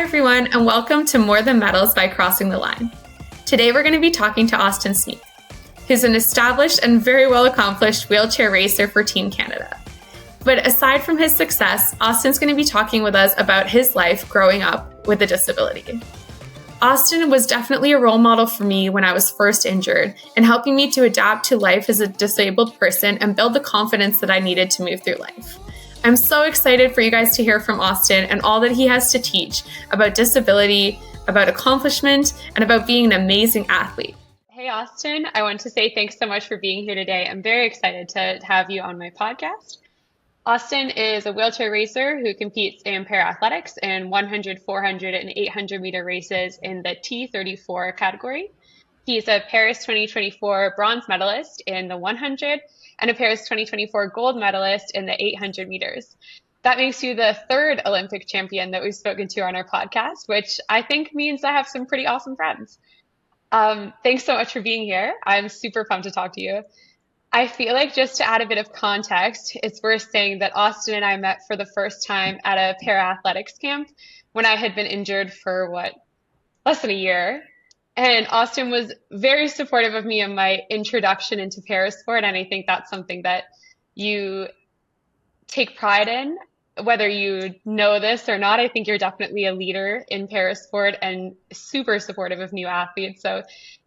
everyone, and welcome to More Than Medals by Crossing the Line. Today we're going to be talking to Austin Smeenk, who's an established and very well accomplished wheelchair racer for Team Canada. But aside from his success, Austin's going to be talking with us about his life growing up with a disability. Austin was definitely a role model for me when I was first injured and helping me to adapt to life as a disabled person and build the confidence that I needed to move through life. I'm so excited for you guys to hear from Austin and all that he has to teach about disability, about accomplishment, and about being an amazing athlete. Hey, Austin, I want to say thanks so much for being here today. I'm very excited to have you on my podcast. Austin is a wheelchair racer who competes in para-athletics in 100, 400, and 800 meter races in the T34 category. He's a Paris 2024 bronze medalist in the 100 and a Paris 2024 gold medalist in the 800 meters. That makes you the third Olympic champion that we've spoken to on our podcast, which I think means I have some pretty awesome friends. Thanks so much for being here. I'm super pumped to talk to you. I feel like just to add a bit of context, it's worth saying that Austin and I met for the first time at a para-athletics camp when I had been injured for less than a year. And Austin was very supportive of me in my introduction into parasport. And I think that's something that you take pride in, whether you know this or not. I think you're definitely a leader in parasport and super supportive of new athletes. So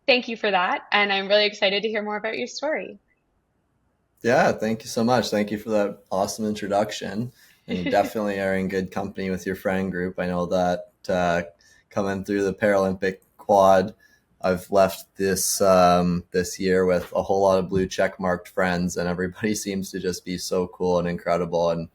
thank you for that. And I'm really excited to hear more about your story. Yeah, thank you so much. Thank you for that awesome introduction. And you definitely are in good company with your friend group. I know that coming through the Paralympic quad, I've left this year with a whole lot of blue check marked friends, and everybody seems to just be so cool and incredible. And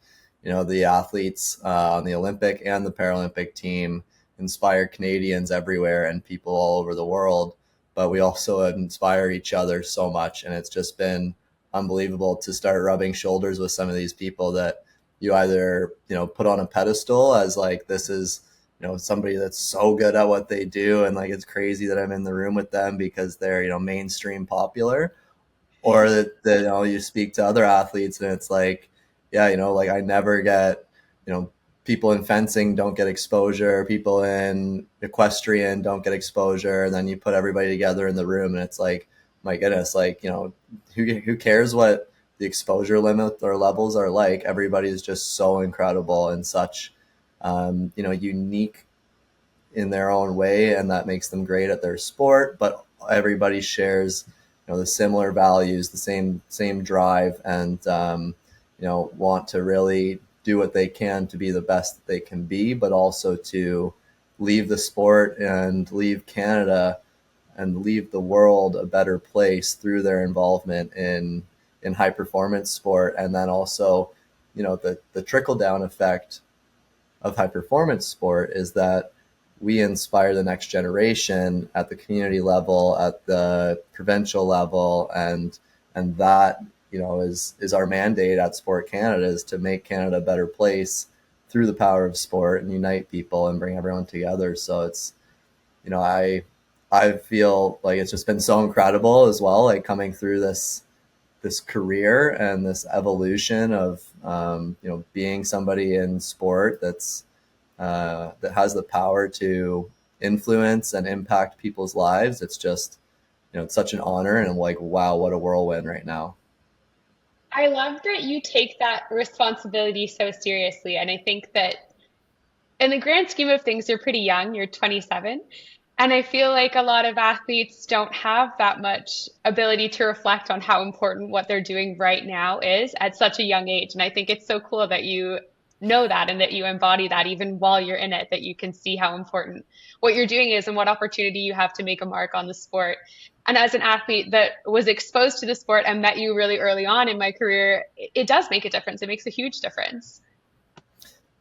you know, the athletes on the Olympic and the Paralympic team inspire Canadians everywhere and people all over the world. But we also inspire each other so much, and it's just been unbelievable to start rubbing shoulders with some of these people that you either, put on a pedestal as like, this is, somebody that's so good at what they do. And like, it's crazy that I'm in the room with them because they're, mainstream popular, or that you speak to other athletes and it's like, yeah, like I never get, people in fencing don't get exposure. People in equestrian don't get exposure. And then you put everybody together in the room and it's like, my goodness, like, who cares what the exposure limit or levels are like? Everybody is just so incredible and such, unique in their own way. And that makes them great at their sport, but everybody shares, the similar values, the same drive and, want to really do what they can to be the best that they can be, but also to leave the sport and leave Canada and leave the world a better place through their involvement in high performance sport. And then also, the trickle down effect of high performance sport is that we inspire the next generation at the community level, at the provincial level. And that, is our mandate at Sport Canada, is to make Canada a better place through the power of sport and unite people and bring everyone together. So it's, I feel like it's just been so incredible as well, like coming through this career and this evolution of, being somebody in sport that has the power to influence and impact people's lives. It's just, it's such an honor, and I'm like, wow, what a whirlwind right now. I love that you take that responsibility so seriously. And I think that in the grand scheme of things, you're pretty young, you're 27. And I feel like a lot of athletes don't have that much ability to reflect on how important what they're doing right now is at such a young age. And I think it's so cool that you know that and that you embody that even while you're in it, that you can see how important what you're doing is and what opportunity you have to make a mark on the sport. And as an athlete that was exposed to the sport and met you really early on in my career, it does make a difference. It makes a huge difference.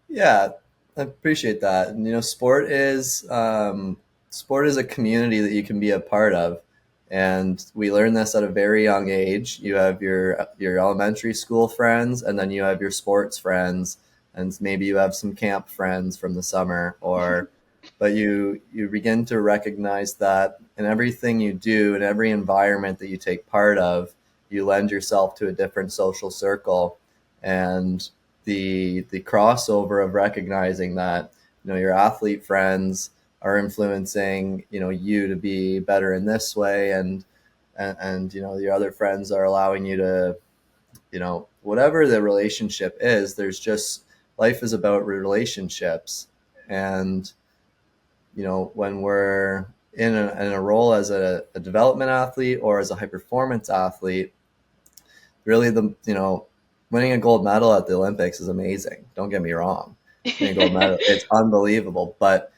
Yeah, I appreciate that. And, sport is a community that you can be a part of. And we learn this at a very young age. You have your elementary school friends, and then you have your sports friends, and maybe you have some camp friends from the summer, but you begin to recognize that in everything you do, in every environment that you take part of, you lend yourself to a different social circle. And the crossover of recognizing that your athlete friends are influencing, you to be better in this way. And your other friends are allowing you to, whatever the relationship is, life is about relationships. And, when we're in a role as a development athlete or as a high performance athlete, really winning a gold medal at the Olympics is amazing. Don't get me wrong. Winning a gold medal, it's unbelievable. But,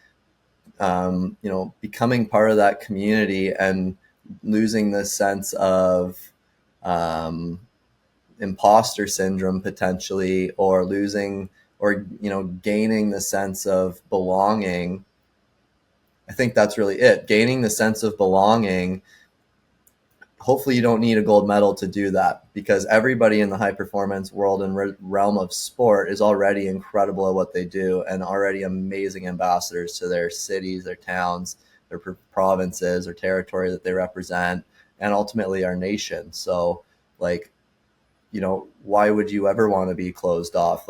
becoming part of that community and losing this sense of imposter syndrome potentially, or gaining the sense of belonging. I think that's really it. Gaining the sense of belonging. Hopefully you don't need a gold medal to do that, because everybody in the high performance world and realm of sport is already incredible at what they do and already amazing ambassadors to their cities, their towns, their provinces or territory that they represent, and ultimately our nation. So why would you ever want to be closed off?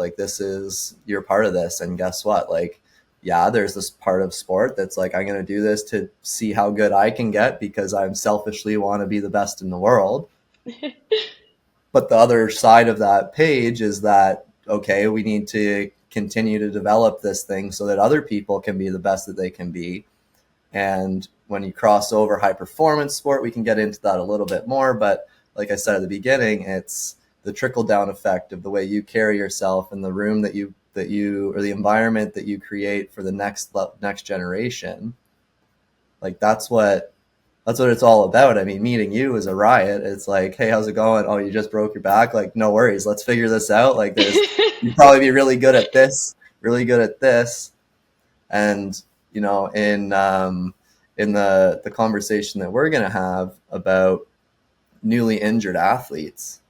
You're part of this. And guess what? There's this part of sport that's I'm going to do this to see how good I can get because I selfishly want to be the best in the world. But the other side of that page is that, okay, we need to continue to develop this thing so that other people can be the best that they can be. And when you cross over high performance sport, we can get into that a little bit more. But like I said at the beginning, it's the trickle down effect of the way you carry yourself and the room that you or the environment that you create for the next generation. That's what it's all about. I mean, meeting you is a riot. It's hey, how's it going? Oh, you just broke your back? No worries. Let's figure this out. You'd probably be really good at this. And, in the conversation that we're going to have about newly injured athletes,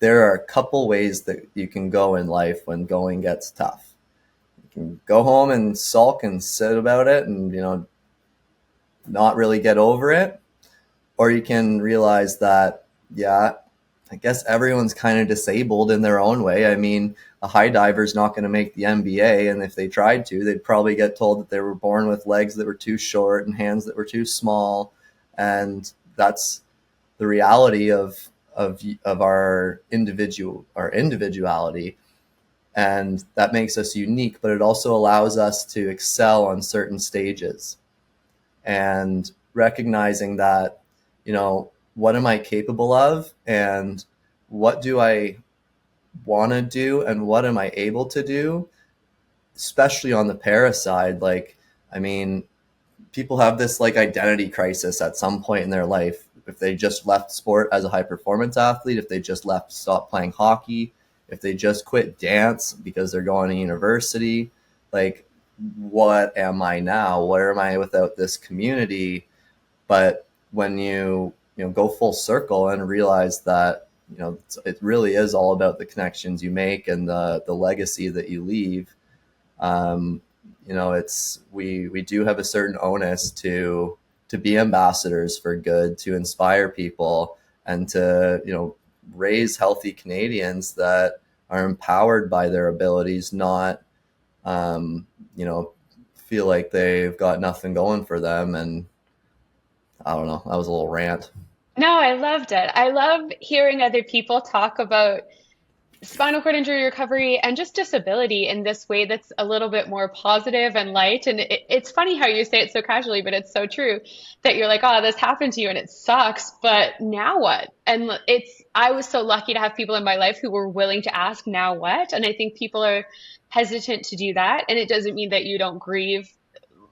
there are a couple ways that you can go in life when going gets tough. You can go home and sulk and sit about it and, not really get over it. Or you can realize that, yeah, I guess everyone's kind of disabled in their own way. I mean, a high diver's not going to make the NBA. And if they tried to, they'd probably get told that they were born with legs that were too short and hands that were too small. And that's the reality of our individuality. And that makes us unique, but it also allows us to excel on certain stages. And recognizing that, what am I capable of and what do I want to do and what am I able to do, especially on the para side. People have this identity crisis at some point in their life. If they just left sport as a high performance athlete, if they just stopped playing hockey, if they just quit dance because they're going to university, what am I now? Where am I without this community? But when you go full circle and realize that, it really is all about the connections you make and the legacy that you leave. We do have a certain onus to be ambassadors for good, to inspire people and to, raise healthy Canadians that are empowered by their abilities, not, feel like they've got nothing going for them. And I don't know, that was a little rant. No, I loved it. I love hearing other people talk about spinal cord injury recovery and just disability in this way that's a little bit more positive and light. And it's funny how you say it so casually, but it's so true that you're like, oh, this happened to you and it sucks, but now what? And I was so lucky to have people in my life who were willing to ask, now what? And I think people are hesitant to do that. And it doesn't mean that you don't grieve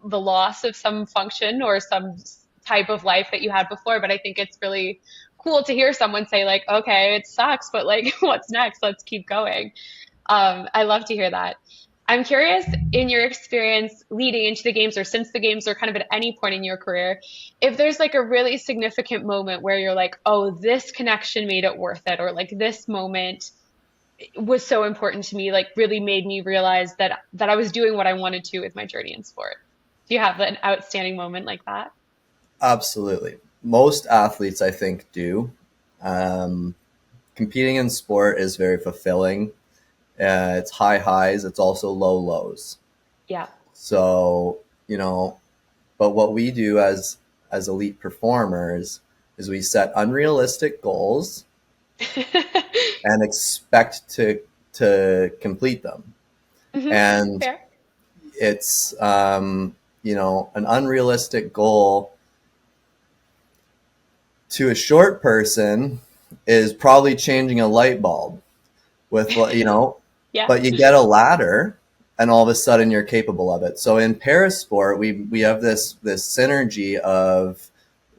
the loss of some function or some type of life that you had before, but I think it's really cool to hear someone say okay, it sucks, but what's next? Let's keep going. I love to hear that. I'm curious, in your experience leading into the games or since the games or kind of at any point in your career, if there's a really significant moment where you're oh, this connection made it worth it, or this moment was so important to me, really made me realize that I was doing what I wanted to with my journey in sport. Do you have an outstanding moment like that? Absolutely. Most athletes, I think, do. Competing in sport is very fulfilling. It's high highs. It's also low lows. Yeah. So, but what we do as elite performers is we set unrealistic goals and expect to complete them. And Fair. it's an unrealistic goal to a short person is probably changing a light bulb with Yeah. but you get a ladder and all of a sudden you're capable of it. So in parasport, we have this synergy of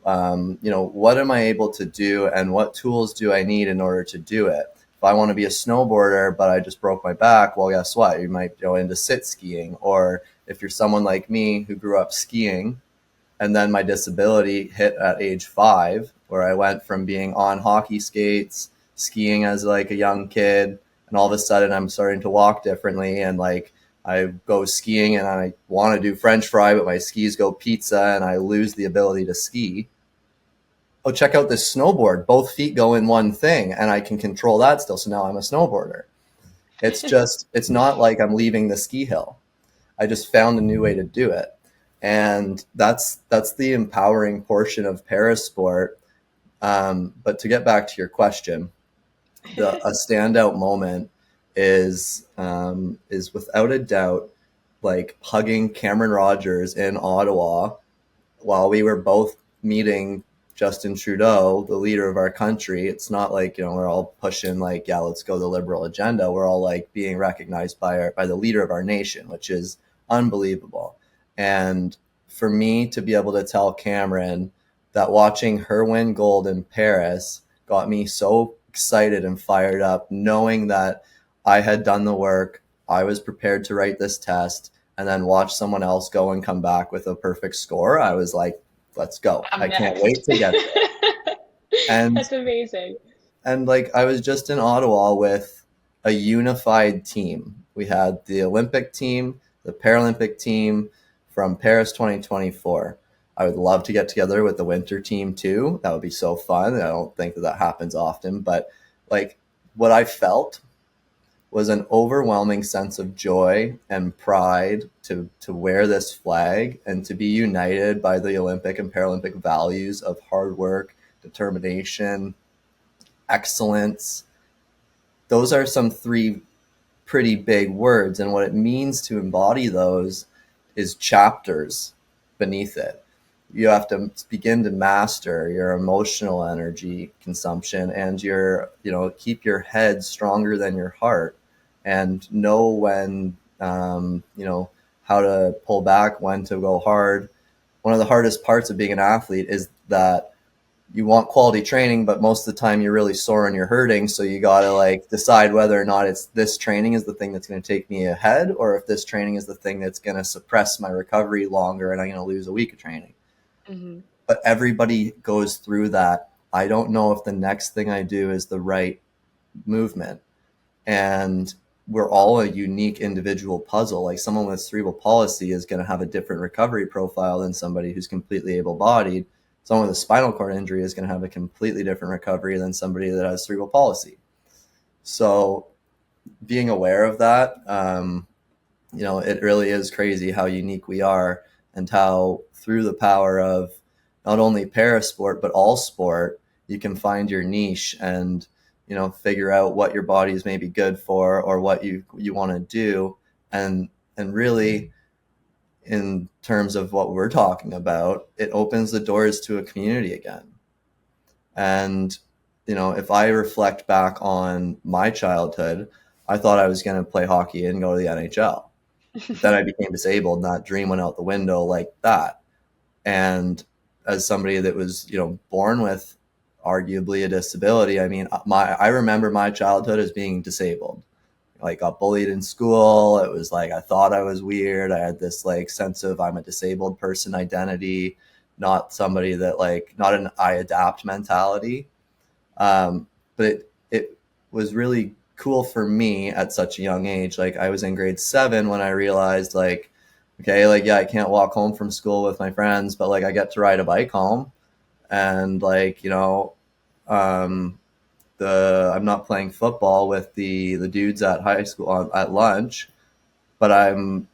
what am I able to do and what tools do I need in order to do it? If I want to be a snowboarder, but I just broke my back, well, guess what? You might go into sit skiing. Or if you're someone like me who grew up skiing and then my disability hit at age 5, where I went from being on hockey skates, skiing as like a young kid, and all of a sudden I'm starting to walk differently. And like I go skiing and I want to do French fry, but my skis go pizza and I lose the ability to ski. Oh, check out this snowboard. Both feet go in one thing and I can control that still. So now I'm a snowboarder. It's not like I'm leaving the ski hill. I just found a new way to do it. And that's the empowering portion of parasport. But to get back to your question, a standout moment is without a doubt like hugging Cameron Rogers in Ottawa while we were both meeting Justin Trudeau, the leader of our country. It's not like, we're all pushing like, yeah, let's go the liberal agenda. We're all like being recognized by the leader of our nation, which is unbelievable. And for me to be able to tell Cameron that watching her win gold in Paris got me so excited and fired up, knowing that I had done the work, I was prepared to write this test, and then watch someone else go and come back with a perfect score. I was like, let's go. I'm I can't next. wait to get there. And That's amazing. like I was just in Ottawa with a unified team. We had the Olympic team, the Paralympic team from Paris 2024. I would love to get together with the winter team too. That would be so fun. I don't think that happens often, but like what I felt was an overwhelming sense of joy and pride to wear this flag and to be united by the Olympic and Paralympic values of hard work, determination, excellence. Those are some 3 pretty big words. And what it means to embody those is chapters beneath it. You have to begin to master your emotional energy consumption and keep your head stronger than your heart and know when, how to pull back, when to go hard. One of the hardest parts of being an athlete is that you want quality training, but most of the time you're really sore and you're hurting. So you got to like decide whether or not it's this training is the thing that's going to take me ahead, or if this training is the thing that's going to suppress my recovery longer and I'm going to lose a week of training. Mm-hmm. But everybody goes through that. I don't know if the next thing I do is the right movement. And we're all a unique individual puzzle. Like someone with cerebral palsy is going to have a different recovery profile than somebody who's completely able-bodied. Someone with a spinal cord injury is going to have a completely different recovery than somebody that has cerebral palsy. So being aware of that, it really is crazy how unique we are and how through the power of not only parasport, but all sport, you can find your niche and, figure out what your body is maybe good for or what you want to do. And really, in terms of what we're talking about, it opens the doors to a community again. And, if I reflect back on my childhood, I thought I was going to play hockey and go to the NHL. But then I became disabled and that dream went out the window like that. And as somebody that was, born with arguably a disability, I mean, I remember my childhood as being disabled. Like got bullied in school. It was like I thought I was weird. I had this like sense of I'm a disabled person identity, not somebody that like not an I adapt mentality. But it was really cool for me at such a young age. Like I was in grade 7 when I realized like, okay, like yeah, I can't walk home from school with my friends, but like I get to ride a bike home, and like um, I'm not playing football with the dudes at high school at lunch, but I'm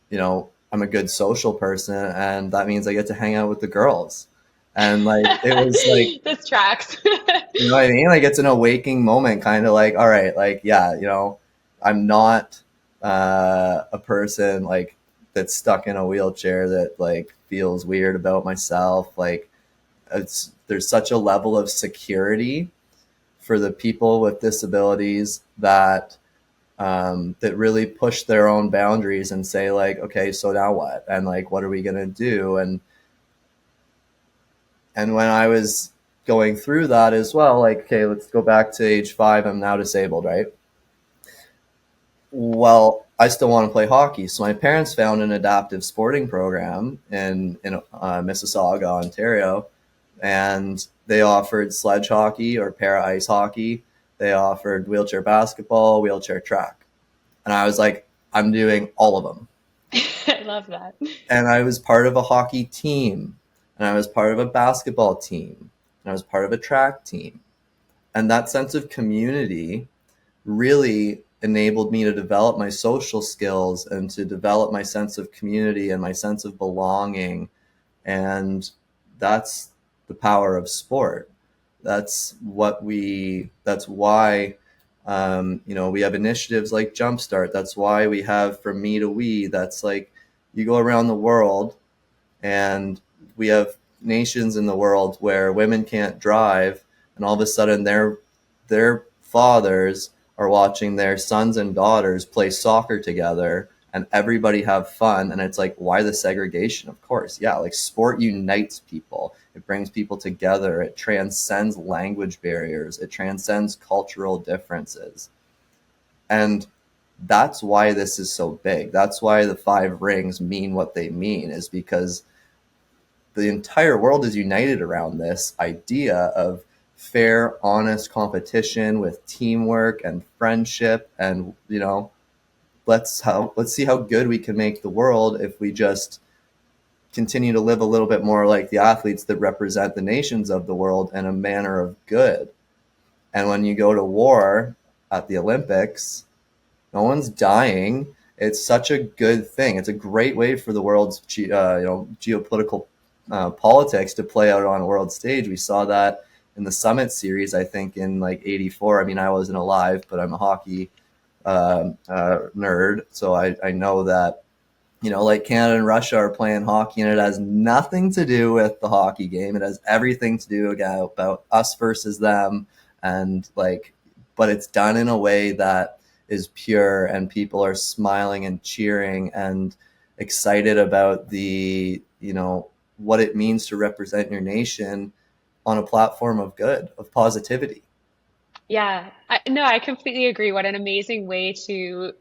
I'm a good social person, and that means I get to hang out with the girls. And like it was like, This tracks. you know what I mean? Like it's an awakening moment, kind of like, all right, like yeah, you know, I'm not a person like that's stuck in a wheelchair that like feels weird about myself. Like there's such a level of security for the people with disabilities that that really push their own boundaries and say like, okay, so now what? And like, what are we gonna do? And when I was going through that as well, like, okay, let's go back to age 5. I'm now disabled, right? Well, I still want to play hockey. So my parents found an adaptive sporting program in Mississauga, Ontario, and they offered sledge hockey or para ice hockey. They offered wheelchair basketball, wheelchair track. And I was like, I'm doing all of them. I love that. And I was part of a hockey team, and I was part of a basketball team, and I was part of a track team. And that sense of community really enabled me to develop my social skills and to develop my sense of community and my sense of belonging. And that's the power of sport. That's why, you know, we have initiatives like Jumpstart. That's why we have From Me to We. That's like, you go around the world and we have nations in the world where women can't drive, and all of a sudden their fathers are watching their sons and daughters play soccer together and everybody have fun. And it's like, why the segregation? Of course. Yeah. Like sport unites people. It brings people together. It transcends language barriers. It transcends cultural differences. And that's why this is so big. That's why the 5 rings mean what they mean, is because the entire world is united around this idea of fair, honest competition with teamwork and friendship. And, you know, let's see how good we can make the world if we just continue to live a little bit more like the athletes that represent the nations of the world in a manner of good. And when you go to war at the Olympics, no one's dying. It's such a good thing. It's a great way for the world's geopolitical politics to play out on a world stage. We saw that in the Summit Series, I think in like '84. I mean, I wasn't alive, but I'm a hockey nerd, so I know that, you know, like Canada and Russia are playing hockey, and it has nothing to do with the hockey game. It has everything to do about us versus them, and like, but it's done in a way that is pure, and people are smiling and cheering and excited about the, you know, what it means to represent your nation on a platform of good, of positivity. Yeah, no, I completely agree. What an amazing way to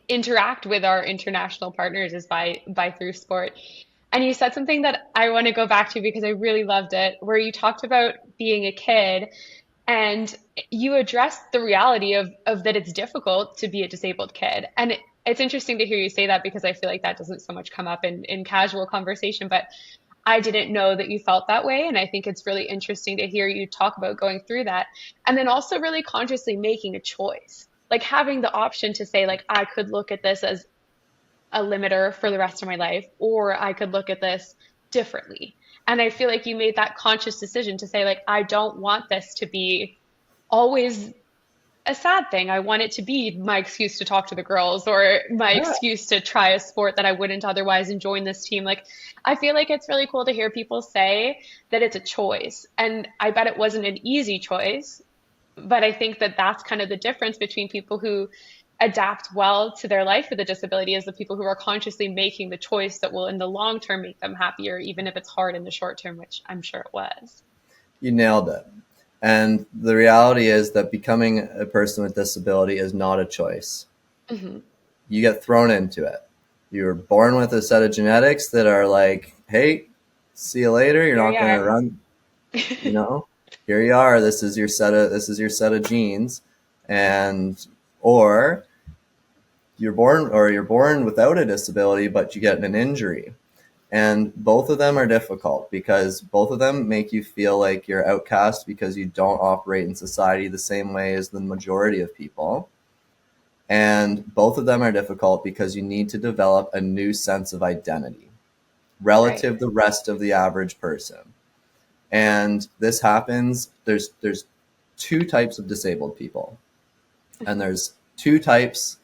interact with our international partners is by through sport. And you said something that I want to go back to because I really loved it, where you talked about being a kid and you addressed the reality of that it's difficult to be a disabled kid. And it's interesting to hear you say that because I feel like that doesn't so much come up in casual conversation, but I didn't know that you felt that way. And I think it's really interesting to hear you talk about going through that. And then also really consciously making a choice, like having the option to say, like, I could look at this as a limiter for the rest of my life, or I could look at this differently. And I feel like you made that conscious decision to say, like, I don't want this to be always a sad thing. I want it to be my excuse to talk to the girls or my Yeah. excuse to try a sport that I wouldn't otherwise and join this team. Like, I feel like it's really cool to hear people say that it's a choice. And I bet it wasn't an easy choice, but I think that that's kind of the difference between people who adapt well to their life with a disability is the people who are consciously making the choice that will in the long term make them happier, even if it's hard in the short term, which I'm sure it was. You nailed it. And the reality is that becoming a person with disability is not a choice. Hmm. You get thrown into it. You're born with a set of genetics that are like, hey, see you later. You're Here not you going to are. run, you know, here you are. This is your set of genes. And, or you're born without a disability, but you get an injury. And both of them are difficult because both of them make you feel like you're outcast because you don't operate in society the same way as the majority of people. And both of them are difficult because you need to develop a new sense of identity relative to the rest of the average person. And this happens, there's two types of disabled people. And there's two types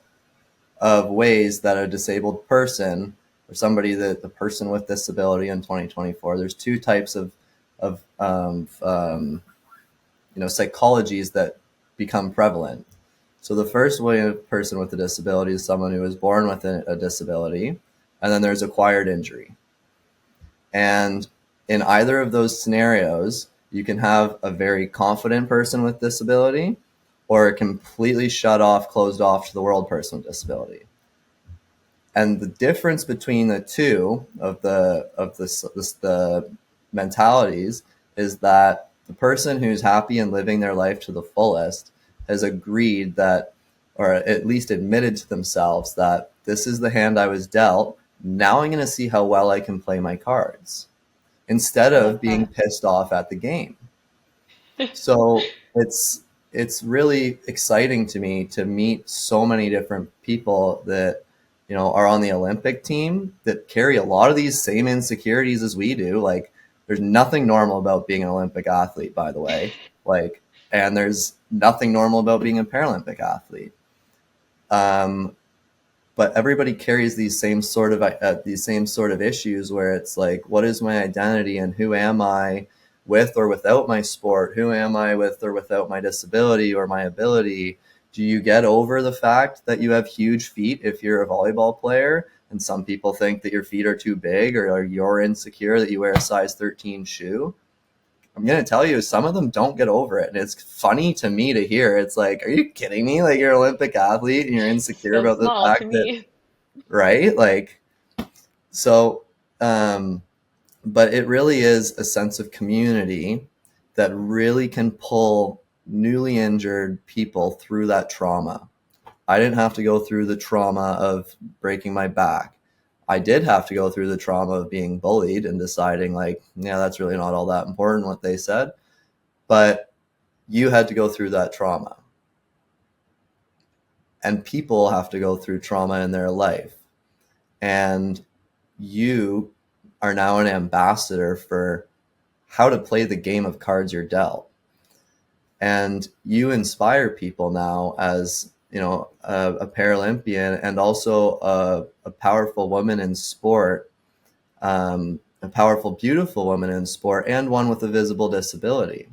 of ways that a disabled person or somebody that the person with disability in 2024, there's two types of psychologies that become prevalent. So the first way a person with a disability is someone who was born with a disability, and then there's acquired injury. And in either of those scenarios, you can have a very confident person with disability or a completely shut off, closed off to the world person with disability. And the difference between the two of the mentalities is that the person who's happy and living their life to the fullest has agreed that, or at least admitted to themselves that this is the hand I was dealt. Now I'm going to see how well I can play my cards instead of being pissed off at the game. So it's really exciting to me to meet so many different people that, you know, are on the Olympic team that carry a lot of these same insecurities as we do. Like, there's nothing normal about being an Olympic athlete, by the way. Like, and there's nothing normal about being a Paralympic athlete. But everybody carries these same sort of issues where it's like, what is my identity and who am I with or without my sport? Who am I with or without my disability or my ability? Do you get over the fact that you have huge feet if you're a volleyball player? And some people think that your feet are too big, or you're insecure that you wear a size 13 shoe. I'm going to tell you, some of them don't get over it. And it's funny to me to hear. It's like, are you kidding me? Like, you're an Olympic athlete and you're insecure about the fact that, right? Like, so, but it really is a sense of community that really can pull newly injured people through that trauma. I didn't have to go through the trauma of breaking my back. I did have to go through the trauma of being bullied and deciding, like, yeah, that's really not all that important what they said. But you had to go through that trauma. And people have to go through trauma in their life. And you are now an ambassador for how to play the game of cards you're dealt. And you inspire people now as, you know, a Paralympian and also a powerful woman in sport, a powerful, beautiful woman in sport, and one with a visible disability.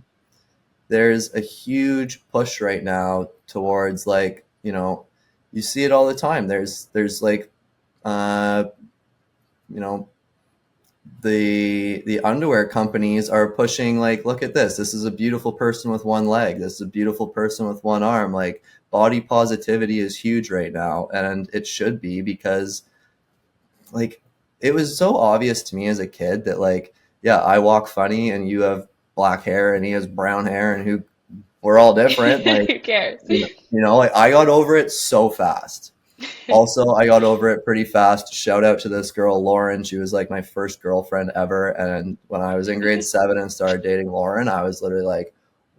There's a huge push right now towards, like, you know, you see it all the time. There's like, you know, the underwear companies are pushing, like, look at this. This is a beautiful person with one leg. This is a beautiful person with one arm. Like, body positivity is huge right now. And it should be, because, like, it was so obvious to me as a kid that, like, yeah, I walk funny and you have black hair and he has brown hair and we're all different. Like, who cares? You know, like, I got over it so fast. Also, I got over it pretty fast. Shout out to this girl, Lauren. She was like my first girlfriend ever. And when I was in grade 7 and started dating Lauren, I was literally like,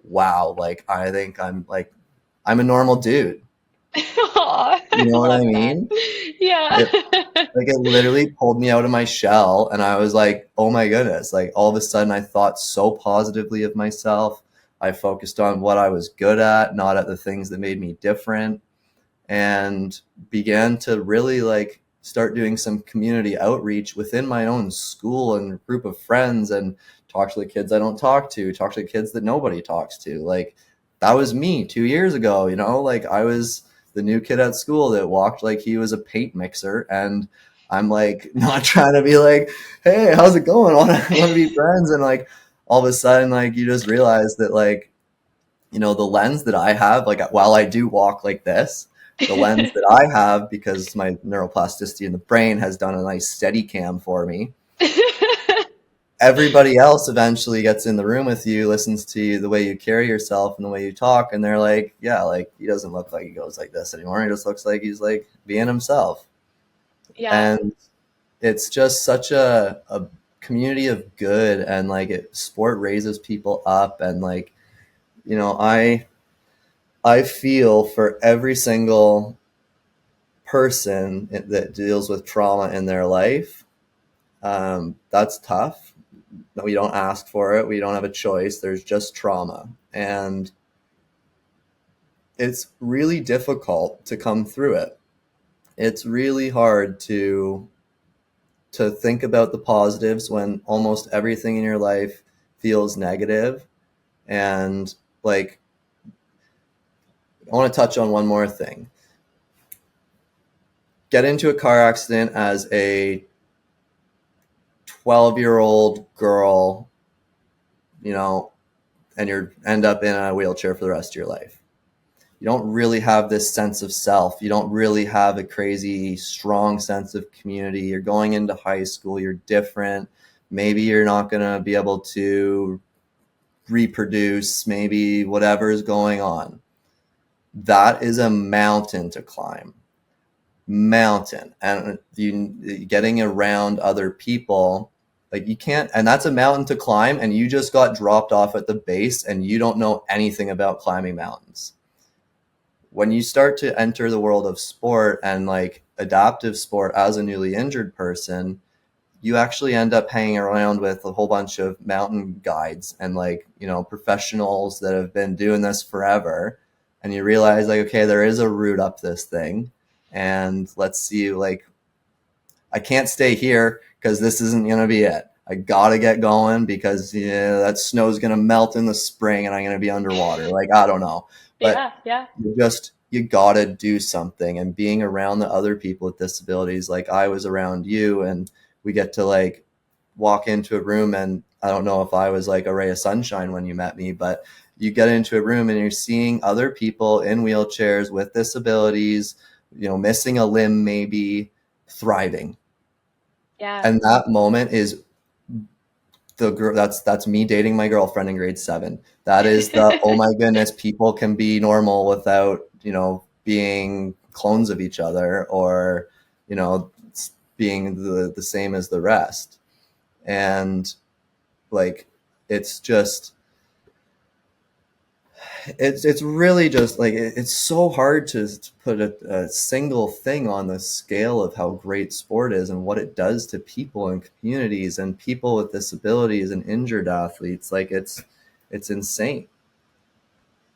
wow, like, I think I'm a normal dude. Aww, You know what I mean? Yeah. It literally pulled me out of my shell. And I was like, oh my goodness. Like, all of a sudden I thought so positively of myself. I focused on what I was good at, not at the things that made me different. And began to really, like, start doing some community outreach within my own school and group of friends, and talk to the kids I don't talk to the kids that nobody talks to. Like, that was me 2 years ago, you know, like, I was the new kid at school that walked like he was a paint mixer, and I'm like not trying to be like, hey, how's it going? Want to be friends? And, like, all of a sudden, like, you just realize that, like, you know, the lens that I have, like, while I do walk like this, the lens that I have, because my neuroplasticity in the brain has done a nice steady cam for me. Everybody else eventually gets in the room with you, listens to you, the way you carry yourself and the way you talk, and they're like, yeah, like, he doesn't look like he goes like this anymore. He just looks like he's, like, being himself. Yeah. And it's just such a community of good, and, like, sport raises people up. And, like, you know, I feel for every single person that deals with trauma in their life, that's tough. We don't ask for it. We don't have a choice. There's just trauma. And it's really difficult to come through it. It's really hard to think about the positives when almost everything in your life feels negative. And like, I want to touch on one more thing. Get into a car accident as a 12-year-old girl, and you end up in a wheelchair for the rest of your life. You don't really have this sense of self. You don't really have a crazy strong sense of community. You're going into high school. You're different. Maybe you're not going to be able to reproduce, maybe whatever is going on. That is a mountain to climb. Mountain. And you getting around other people, like, you can't, and that's a mountain to climb, and you just got dropped off at the base and you don't know anything about climbing mountains. When you start to enter the world of sport and like adaptive sport as a newly injured person, you actually end up hanging around with a whole bunch of mountain guides and professionals that have been doing this forever. And you realize, like, okay, there is a route up this thing, and let's see, like, I can't stay here because this isn't going to be it. I got to get going because that snow's going to melt in the spring and I'm going to be underwater. Like, I don't know. But Yeah. you got to do something. And being around the other people with disabilities, like I was around you, and we get to like walk into a room, and I don't know if I was like a ray of sunshine when you met me, but you get into a room and you're seeing other people in wheelchairs with disabilities, missing a limb, maybe thriving. Yeah. And that moment is the girl. That's me dating my girlfriend in grade 7. That is the, oh my goodness, people can be normal without, being clones of each other, or, being the same as the rest. And like, it's just, it's really just like, it's so hard to put a single thing on the scale of how great sport is and what it does to people and communities and people with disabilities and injured athletes. Like, it's insane.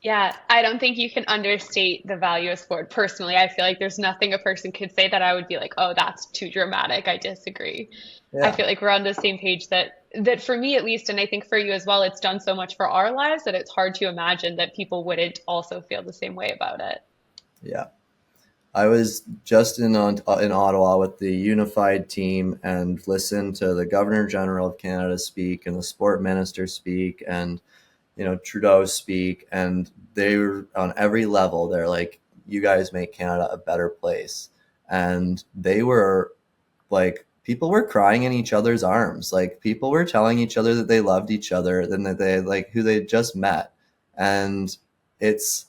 Yeah, I don't think you can understate the value of sport. Personally, I feel like there's nothing a person could say that I would be like, "Oh, that's too dramatic." I disagree. I Yeah. feel like we're on the same page that for me at least, and I think for you as well, it's done so much for our lives that it's hard to imagine that people wouldn't also feel the same way about it. Yeah. I was just in Ottawa with the unified team and listened to the Governor General of Canada speak and the sport minister speak and Trudeau speak, and they were on every level. They're like, you guys make Canada a better place. And they were like, people were crying in each other's arms. Like, people were telling each other that they loved each other, then that they like who they just met. And it's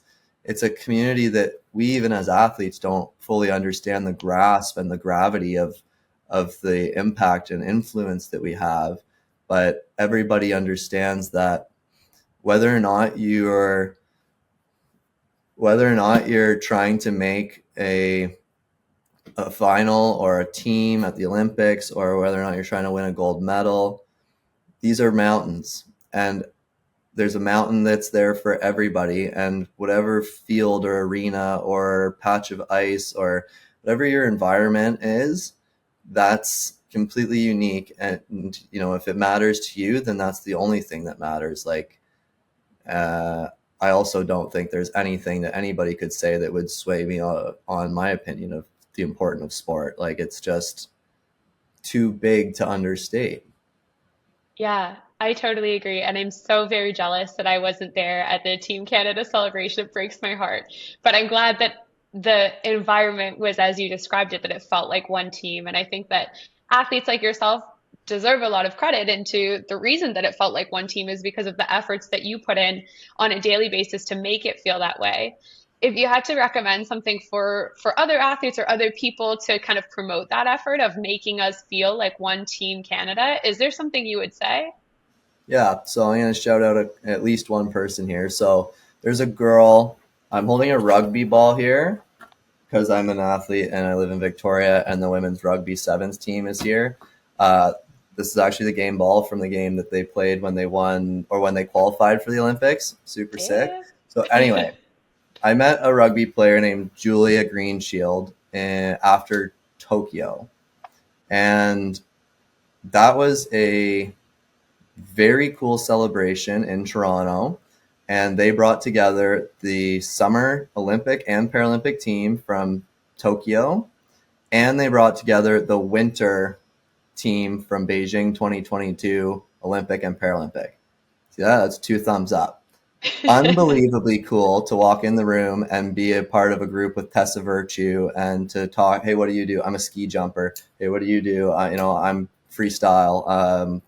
a community that we, even as athletes, don't fully understand the grasp and the gravity of the impact and influence that we have. But everybody understands that whether or not you're trying to make a final or a team at the Olympics, or whether or not you're trying to win a gold medal, these are mountains, and there's a mountain that's there for everybody. And whatever field or arena or patch of ice or whatever your environment is, that's completely unique. And if it matters to you, then that's the only thing that matters. Like, I also don't think there's anything that anybody could say that would sway me on my opinion of the importance of sport. Like, it's just too big to understate. Yeah, I totally agree. And I'm so very jealous that I wasn't there at the Team Canada celebration. It breaks my heart. But I'm glad that the environment was as you described it, that it felt like one team. And I think that athletes like yourself deserve a lot of credit into the reason that it felt like one team is because of the efforts that you put in on a daily basis to make it feel that way. If you had to recommend something for other athletes or other people to kind of promote that effort of making us feel like one team Canada, is there something you would say? Yeah, so I'm going to shout out at least one person here. So there's a girl. I'm holding a rugby ball here. because I'm an athlete and I live in Victoria and the women's rugby sevens team is here. This is actually the game ball from the game that they played when they won or when they qualified for the Olympics. Super sick. So anyway, I met a rugby player named Julia Greenshield after Tokyo. And that was a very cool celebration in Toronto. And they brought together the Summer Olympic and Paralympic team from Tokyo. And they brought together the Winter team from Beijing 2022 Olympic and Paralympic. So yeah, that's 2 thumbs up. Unbelievably cool to walk in the room and be a part of a group with Tessa Virtue and to talk. Hey, what do you do? I'm a ski jumper. Hey, what do you do? I'm freestyle.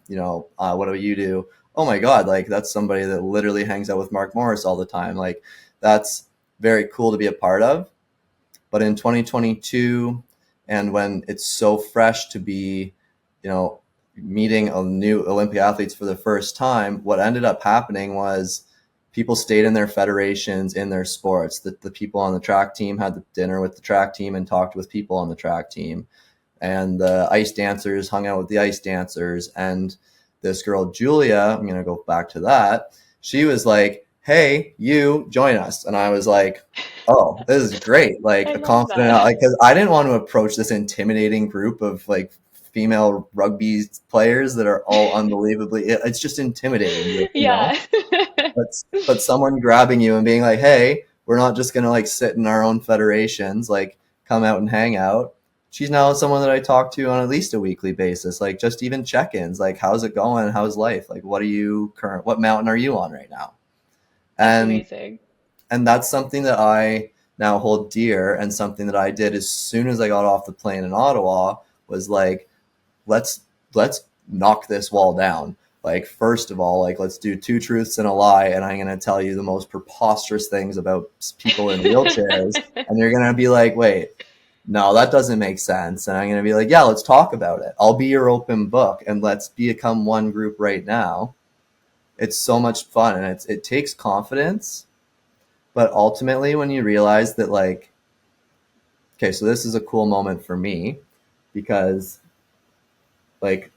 What do you do? Oh my God, like that's somebody that literally hangs out with Mark Morris all the time. Like that's very cool to be a part of. But in 2022, and when it's so fresh to be, meeting a new Olympic athletes for the first time, what ended up happening was people stayed in their federations, in their sports. The people on the track team had the dinner with the track team and talked with people on the track team. And the ice dancers hung out with the ice dancers. And this girl, Julia, I'm going to go back to that. She was like, hey, you join us. And I was like, oh, this is great. Like a confident, because I didn't want to approach this intimidating group of like female rugby players that are all unbelievably, it's just intimidating. Yeah. But someone grabbing you and being like, hey, we're not just going to like sit in our own federations, like come out and hang out. She's now someone that I talk to on at least a weekly basis, like just even check-ins, like how's it going? How's life? Like, what mountain are you on right now? That's amazing. And that's something that I now hold dear, and something that I did as soon as I got off the plane in Ottawa was like, let's knock this wall down. Like, first of all, like, let's do 2 truths and a lie. And I'm going to tell you the most preposterous things about people in wheelchairs. And you're going to be like, wait, no, that doesn't make sense. And I'm going to be like, yeah, let's talk about it. I'll be your open book and let's become one group right now. It's so much fun. And it takes confidence. But ultimately, when you realize that, like, okay, so this is a cool moment for me because, like,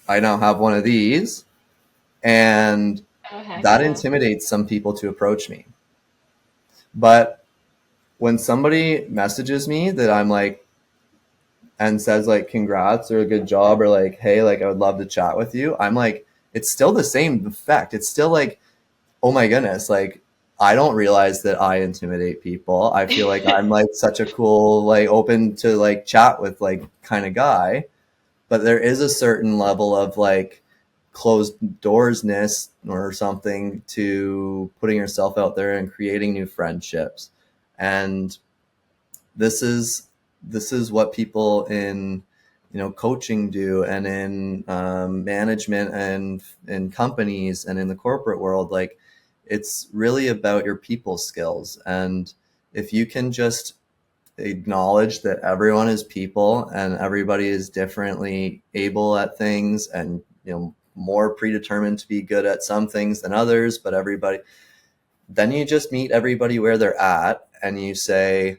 I now have one of these, and that intimidates some people to approach me. But when somebody messages me that I'm like, and says like, congrats or a good job, or like, hey, like I would love to chat with you, I'm like, it's still the same effect. It's still like, oh my goodness, like I don't realize that I intimidate people. I feel like I'm like such a cool, like open to like chat with like kind of guy. But there is a certain level of like closed doorsness or something to putting yourself out there and creating new friendships. And this is what people in coaching do, and in management and in companies and in the corporate world. Like, it's really about your people skills. And if you can just acknowledge that everyone is people and everybody is differently able at things, and more predetermined to be good at some things than others, but everybody, then you just meet everybody where they're at and you say,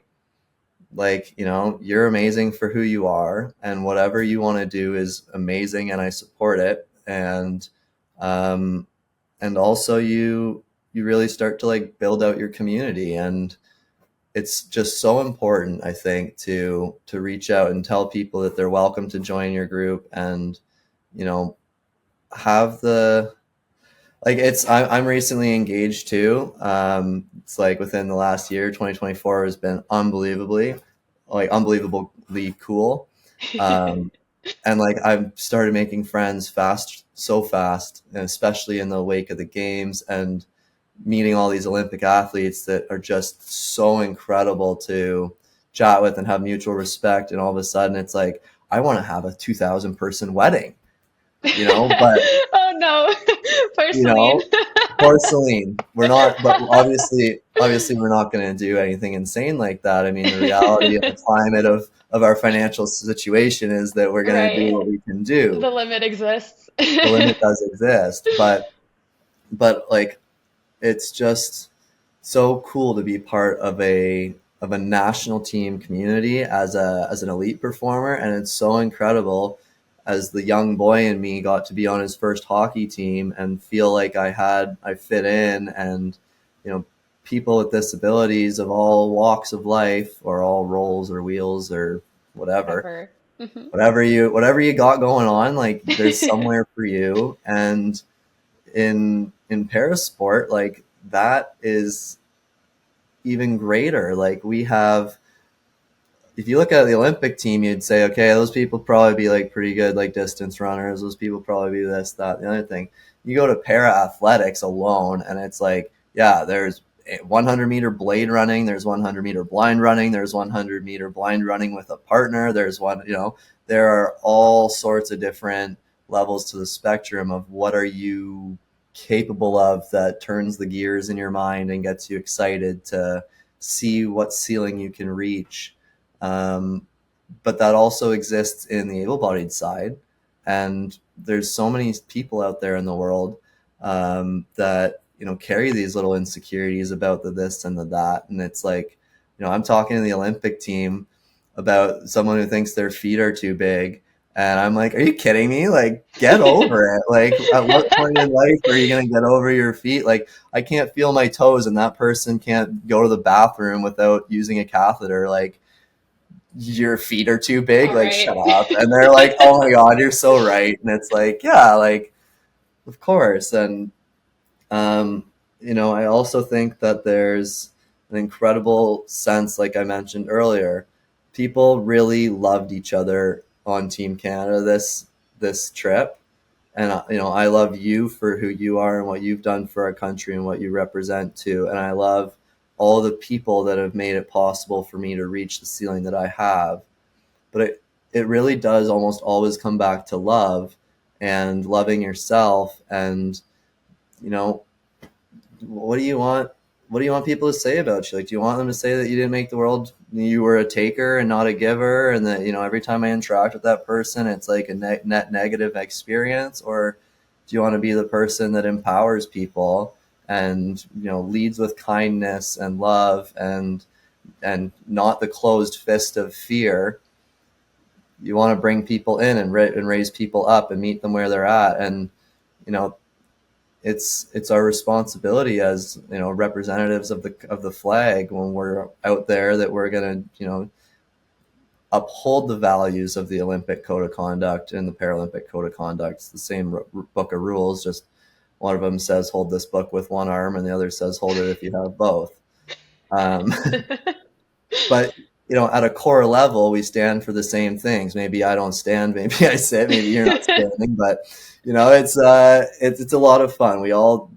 like, you're amazing for who you are, and whatever you want to do is amazing and I support it. And also you really start to like build out your community. And it's just so important, I think, to reach out and tell people that they're welcome to join your group, and have the, like, I'm recently engaged too. It's like within the last year, 2024 has been unbelievably cool. And like I've started making friends so fast, and especially in the wake of the games, and meeting all these Olympic athletes that are just so incredible to chat with and have mutual respect. And all of a sudden it's like, I want to have a 2,000 person wedding, but oh no, porcelain. Porcelain. We're not, but obviously we're not going to do anything insane like that. I mean, the reality of the climate of our financial situation is that we're going to do what we can do. The limit exists. The limit does exist, but like, it's just so cool to be part of a a national team community as an elite performer, and it's so incredible as the young boy in me got to be on his first hockey team and feel like I fit in, and people with disabilities of all walks of life, or all roles or wheels or whatever, Mm-hmm. whatever you got going on, like there's somewhere for you. And in parasport, like that is even greater. Like we have, if you look at the Olympic team, you'd say, okay, those people probably be like pretty good, like distance runners. Those people probably be this, that, the other thing. You go to para athletics alone, and it's like, yeah, there's 100-meter blade running. There's 100-meter blind running. There's 100-meter blind running with a partner. There's there are all sorts of different levels to the spectrum of what are you capable of that turns the gears in your mind and gets you excited to see what ceiling you can reach. But that also exists in the able-bodied side, and there's so many people out there in the world that carry these little insecurities about the this and the that. And it's like, I'm talking to the Olympic team about someone who thinks their feet are too big, and I'm like, are you kidding me? Like, get over it. Like, at what point in life are you going to get over your feet? Like, I can't feel my toes, and that person can't go to the bathroom without using a catheter. Like, your feet are too big. All like, right. shut up. And they're like, oh my God, you're so right. And it's like, yeah, like, of course. And, I also think that there's an incredible sense, like I mentioned earlier, people really loved each other on Team Canada this trip. And, I love you for who you are and what you've done for our country and what you represent too. And I love all the people that have made it possible for me to reach the ceiling that I have. But it really does almost always come back to love and loving yourself. And, what do you want? What do you want people to say about you? Like, do you want them to say that you didn't make the world, you were a taker and not a giver, and that, every time I interact with that person, it's like a net negative experience? Or do you want to be the person that empowers people and, leads with kindness and love and not the closed fist of fear? You want to bring people in and raise people up and meet them where they're at. And, it's our responsibility as representatives of the flag when we're out there, that we're going to uphold the values of the Olympic Code of Conduct and the Paralympic Code of Conduct. It's the same book of rules, just one of them says hold this book with one arm and the other says hold it if you have both. But at a core level, we stand for the same things. Maybe I don't stand, maybe I sit, maybe you're not standing, but it's a lot of fun. We all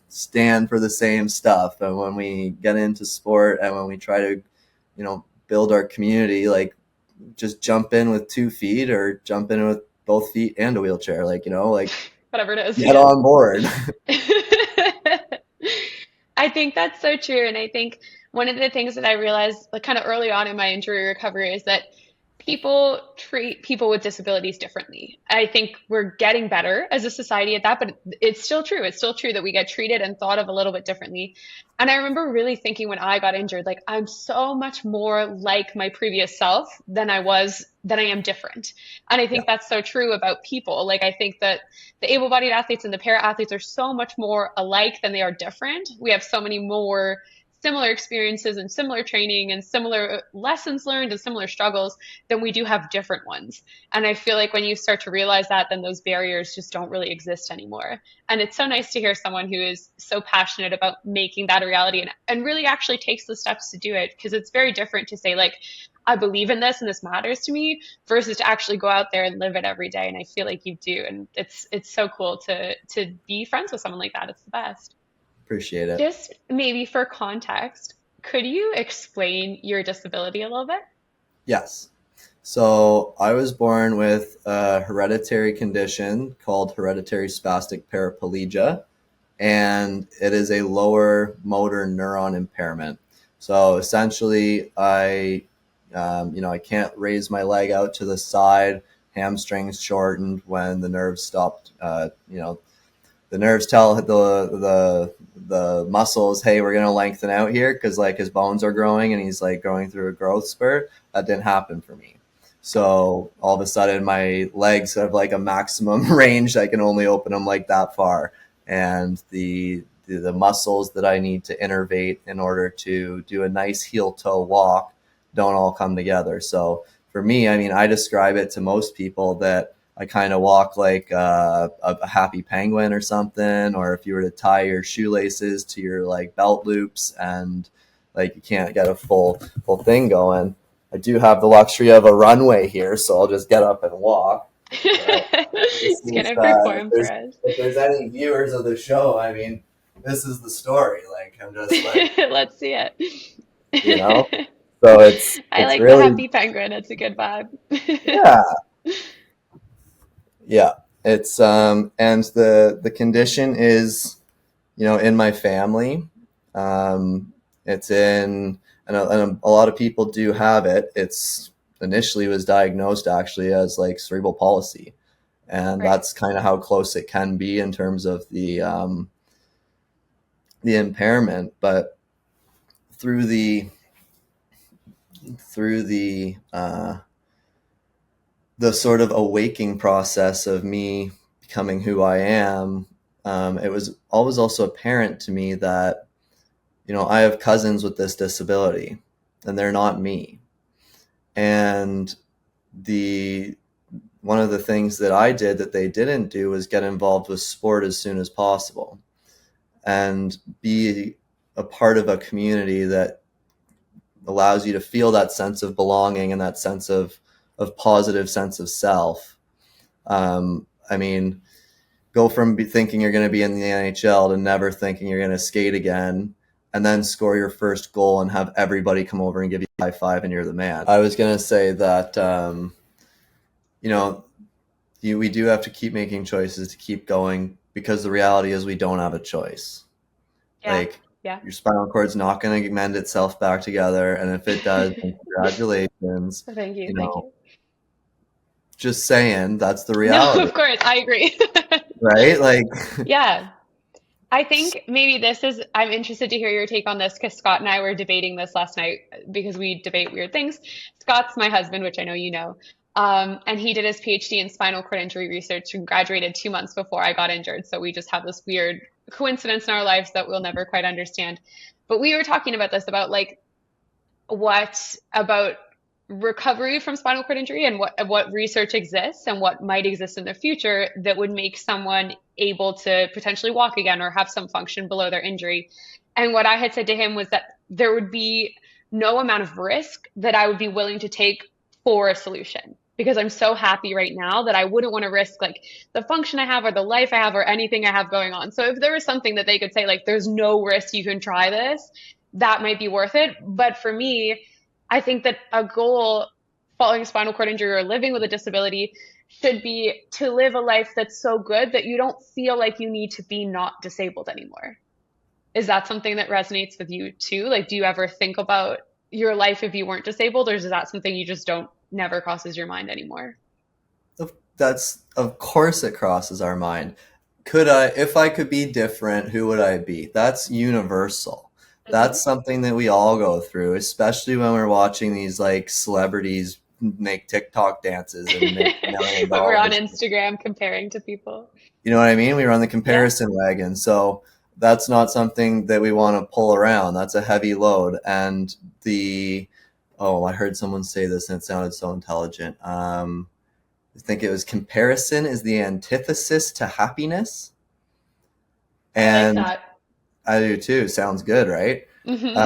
stand for the same stuff. And when we get into sport and when we try to build our community, like, just jump in with 2 feet or jump in with both feet and a wheelchair, like whatever it is, get on board. I think that's so true. And I think one of the things that I realized, like, kind of early on in my injury recovery, is that people treat people with disabilities differently. I think we're getting better as a society at that, but it's still true. It's still true that we get treated and thought of a little bit differently. And I remember really thinking when I got injured, like, I'm so much more like my previous self than I am different. And I think that's so true about people. Like, I think that the able-bodied athletes and the para athletes are so much more alike than they are different. We have so many more similar experiences and similar training and similar lessons learned and similar struggles than we do have different ones. And I feel like when you start to realize that, then those barriers just don't really exist anymore. And it's so nice to hear someone who is so passionate about making that a reality and really actually takes the steps to do it, because it's very different to say, like, I believe in this and this matters to me, versus to actually go out there and live it every day. And I feel like you do. And it's so cool to be friends with someone like that. It's the best. Appreciate it. Just maybe for context, could you explain your disability a little bit? Yes. So I was born with a hereditary condition called hereditary spastic paraplegia, and it is a lower motor neuron impairment. So essentially, I can't raise my leg out to the side, hamstrings shortened when the nerves stopped, the nerves tell the muscles, hey, we're going to lengthen out here because like his bones are growing and he's like going through a growth spurt. That didn't happen for me. So all of a sudden my legs have like a maximum range. I can only open them like that far. And the muscles that I need to innervate in order to do a nice heel toe walk don't all come together. So for me, I mean, I describe it to most people that I kind of walk like a happy penguin or something, or if you were to tie your shoelaces to your like belt loops and like you can't get a full thing going. I do have the luxury of a runway here, so I'll just get up and walk. It's gonna perform for us. If there's any viewers of the show, I mean, this is the story. Like I'm just like, let's see it. You know, so it's I like really, the happy penguin. It's a good vibe. Yeah. It's and the condition is, in my family. It's in, and a lot of people do have it. It's initially was diagnosed actually as like cerebral palsy, and Right. that's kind of how close it can be in terms of the impairment. But through the sort of awakening process of me becoming who I am, it was always also apparent to me that, I have cousins with this disability and they're not me. And one of the things that I did that they didn't do was get involved with sport as soon as possible and be a part of a community that allows you to feel that sense of belonging and that sense of positive sense of self. I mean, go from thinking you're going to be in the NHL to never thinking you're going to skate again, and then score your first goal and have everybody come over and give you a high five and you're the man. I was going to say that, we do have to keep making choices to keep going, because the reality is we don't have a choice. Your spinal cord's not going to mend itself back together. And if it does, congratulations. Thank you. Just saying, that's the reality. No, of course, I agree. Right? Like, yeah. I think maybe I'm interested to hear your take on this, because Scott and I were debating this last night because we debate weird things. Scott's my husband, which I know you know. And he did his PhD in spinal cord injury research and graduated 2 months before I got injured. So we just have this weird coincidence in our lives that we'll never quite understand. But we were talking about this, about like, what about recovery from spinal cord injury, and what research exists and what might exist in the future that would make someone able to potentially walk again or have some function below their injury. And what I had said to him was that there would be no amount of risk that I would be willing to take for a solution, because I'm so happy right now that I wouldn't want to risk like the function I have or the life I have or anything I have going on. So if there was something that they could say, like, there's no risk, you can try this, that might be worth it. But for me, I think that a goal following a spinal cord injury or living with a disability should be to live a life that's so good that you don't feel like you need to be not disabled anymore. Is that something that resonates with you too? Like, do you ever think about your life if you weren't disabled, or is that something you just never crosses your mind anymore? Of course it crosses our mind. If I could be different, who would I be? That's universal. That's something that we all go through, especially when we're watching these like celebrities make TikTok dances and make $1 million. But we're on Instagram comparing to people. You know what I mean? We run the comparison wagon. So that's not something that we want to pull around. That's a heavy load. And I heard someone say this and it sounded so intelligent. I think it was, comparison is the antithesis to happiness. And I like that. I do too. Sounds good, right? Mm-hmm.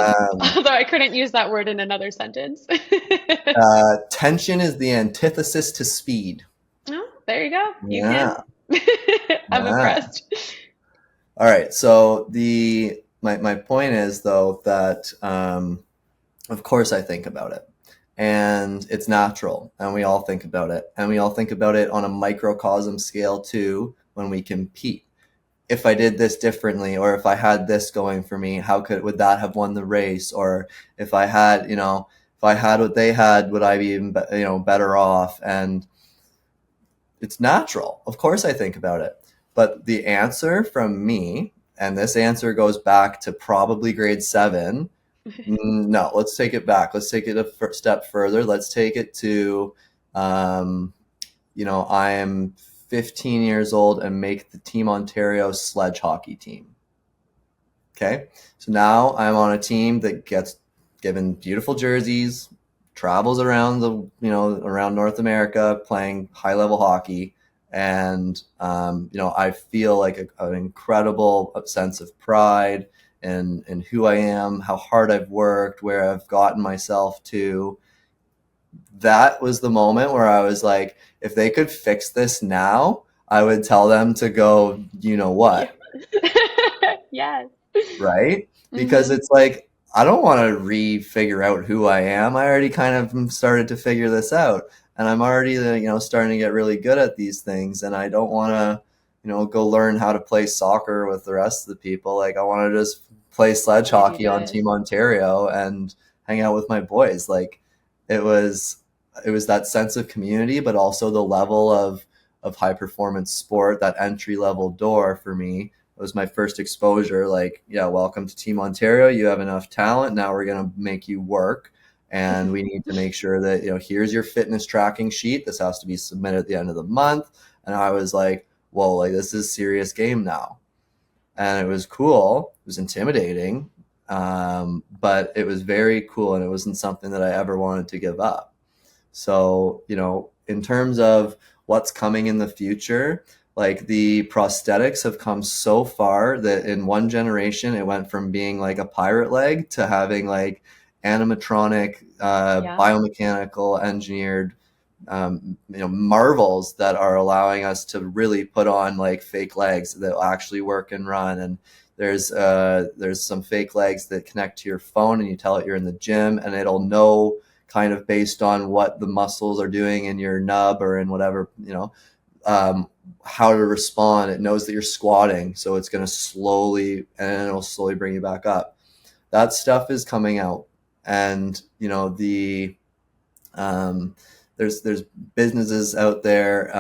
Although I couldn't use that word in another sentence. Tension is the antithesis to speed. Oh, there you go. You can. I'm impressed. All right. So my point is, though, that of course I think about it, and it's natural, and we all think about it, and we all think about it on a microcosm scale too when we compete. If I did this differently, or if I had this going for me, would that have won the race? Or if I had what they had, would I be even better off? And it's natural. Of course I think about it. But the answer from me, and this answer goes back to probably grade 7. No, let's take it back. Let's take it a step further. Let's take it to, I am 15 years old and make the Team Ontario sledge hockey team. Okay. So now I'm on a team that gets given beautiful jerseys, travels around around North America playing high level hockey. And, I feel like an incredible sense of pride in who I am, how hard I've worked, where I've gotten myself to. That was the moment where I was like, if they could fix this now, I would tell them to go, you know what? Yes. Right? Because it's like, I don't want to re-figure out who I am. I already kind of started to figure this out, and I'm already, starting to get really good at these things. And I don't want to, go learn how to play soccer with the rest of the people. Like, I want to just play sledge hockey on Team Ontario and hang out with my boys. Like, it was that sense of community, but also the level of high performance sport, that entry level door for me. It was my first exposure. Like, yeah, welcome to Team Ontario. You have enough talent. Now we're going to make you work. And we need to make sure that, here's your fitness tracking sheet. This has to be submitted at the end of the month. And I was like, whoa, like, this is a serious game now. And it was cool. It was intimidating. But it was very cool. And it wasn't something that I ever wanted to give up. So, in terms of what's coming in the future, like, the prosthetics have come so far that in one generation, it went from being like a pirate leg to having like animatronic, biomechanical engineered, marvels that are allowing us to really put on like fake legs that will actually work and run. And there's some fake legs that connect to your phone, and you tell it you're in the gym, and it'll know kind of based on what the muscles are doing in your nub or in whatever, how to respond. It knows that you're squatting, so it's going to it'll slowly bring you back up. That stuff is coming out. And, there's businesses out there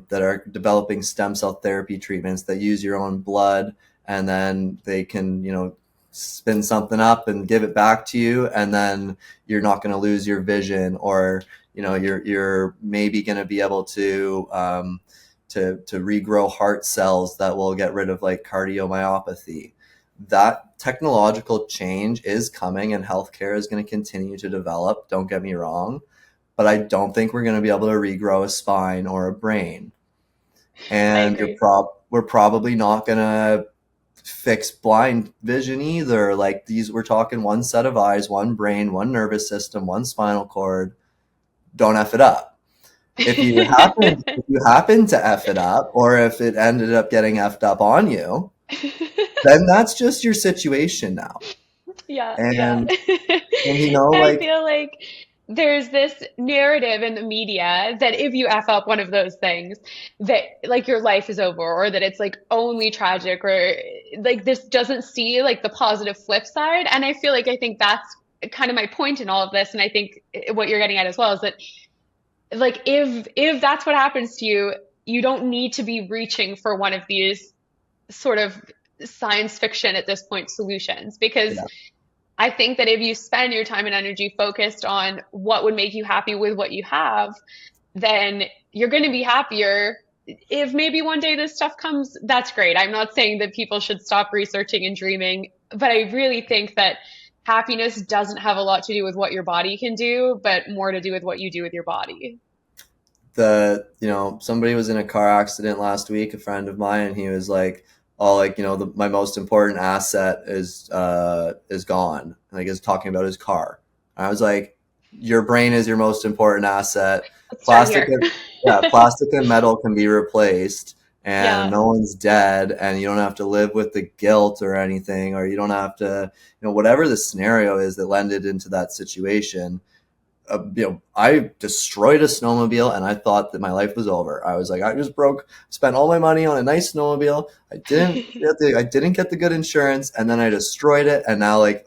that are developing stem cell therapy treatments that use your own blood, and then they can, spin something up and give it back to you, and then you're not going to lose your vision, or you're maybe going to be able to regrow heart cells that will get rid of like cardiomyopathy. That technological change is coming, and healthcare is going to continue to develop. Don't get me wrong, but I don't think we're going to be able to regrow a spine or a brain. And we're probably not going to fix blind vision either. Like, we're talking one set of eyes, one brain, one nervous system, one spinal cord. Don't F it up. If you happen to F it up, or if it ended up getting F'd up on you, then that's just your situation now. Yeah. And I feel like there's this narrative in the media that if you F up one of those things, that like your life is over, or that it's like only tragic, or like this doesn't see like the positive flip side. And I think that's kind of my point in all of this. And I think what you're getting at as well is that, like, if that's what happens to you, you don't need to be reaching for one of these sort of science fiction at this point solutions, because I think that if you spend your time and energy focused on what would make you happy with what you have, then you're going to be happier. If maybe one day this stuff comes, that's great. I'm not saying that people should stop researching and dreaming, but I really think that happiness doesn't have a lot to do with what your body can do, but more to do with what you do with your body. Somebody was in a car accident last week, a friend of mine, and he was like, oh, like, my most important asset is gone. Like, he's talking about his car. And I was like, your brain is your most important asset. Plastic and metal can be replaced, and no one's dead, and you don't have to live with the guilt or anything, or you don't have to, whatever the scenario is that landed into that situation. I destroyed a snowmobile, and I thought that my life was over. I was like, I just spent all my money on a nice snowmobile. I didn't get the good insurance, and then I destroyed it, and now, like,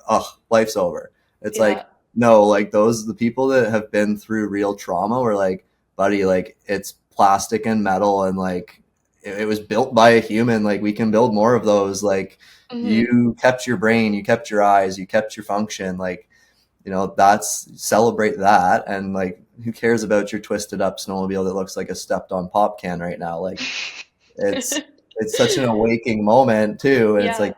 life's over. It's like, no, like, the people that have been through real trauma were like, buddy, like, it's plastic and metal, and like, it was built by a human. Like, we can build more of those. Like, you kept your brain, you kept your eyes, you kept your function. Like, that's, celebrate that. And like, who cares about your twisted up snowmobile that looks like a stepped on pop can right now? Like, it's such an awakening moment too. And it's like,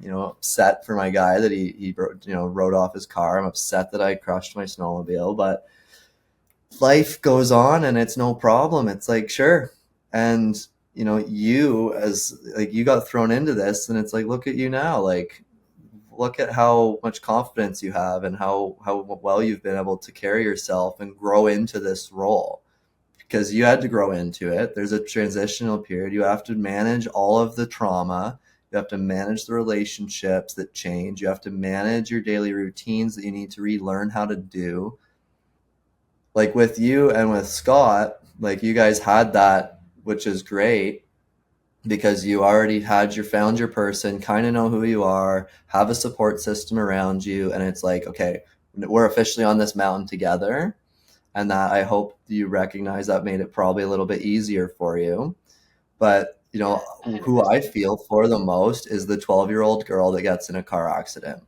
upset for my guy that he rode off his car. I'm upset that I crushed my snowmobile, but life goes on and it's no problem. It's like, sure. And you, as like, you got thrown into this, and it's like, look at you now. Like, look at how much confidence you have and how well you've been able to carry yourself and grow into this role, because you had to grow into it. There's a transitional period. You have to manage all of the trauma. You have to manage the relationships that change. You have to manage your daily routines that you need to relearn how to do. Like with you and with Scott, like, you guys had that, which is great, because you already found your person, kind of know who you are, have a support system around you. And it's like, okay, we're officially on this mountain together. And that, I hope you recognize, that made it probably a little bit easier for you. But, who I feel for the most is the 12-year-old girl that gets in a car accident,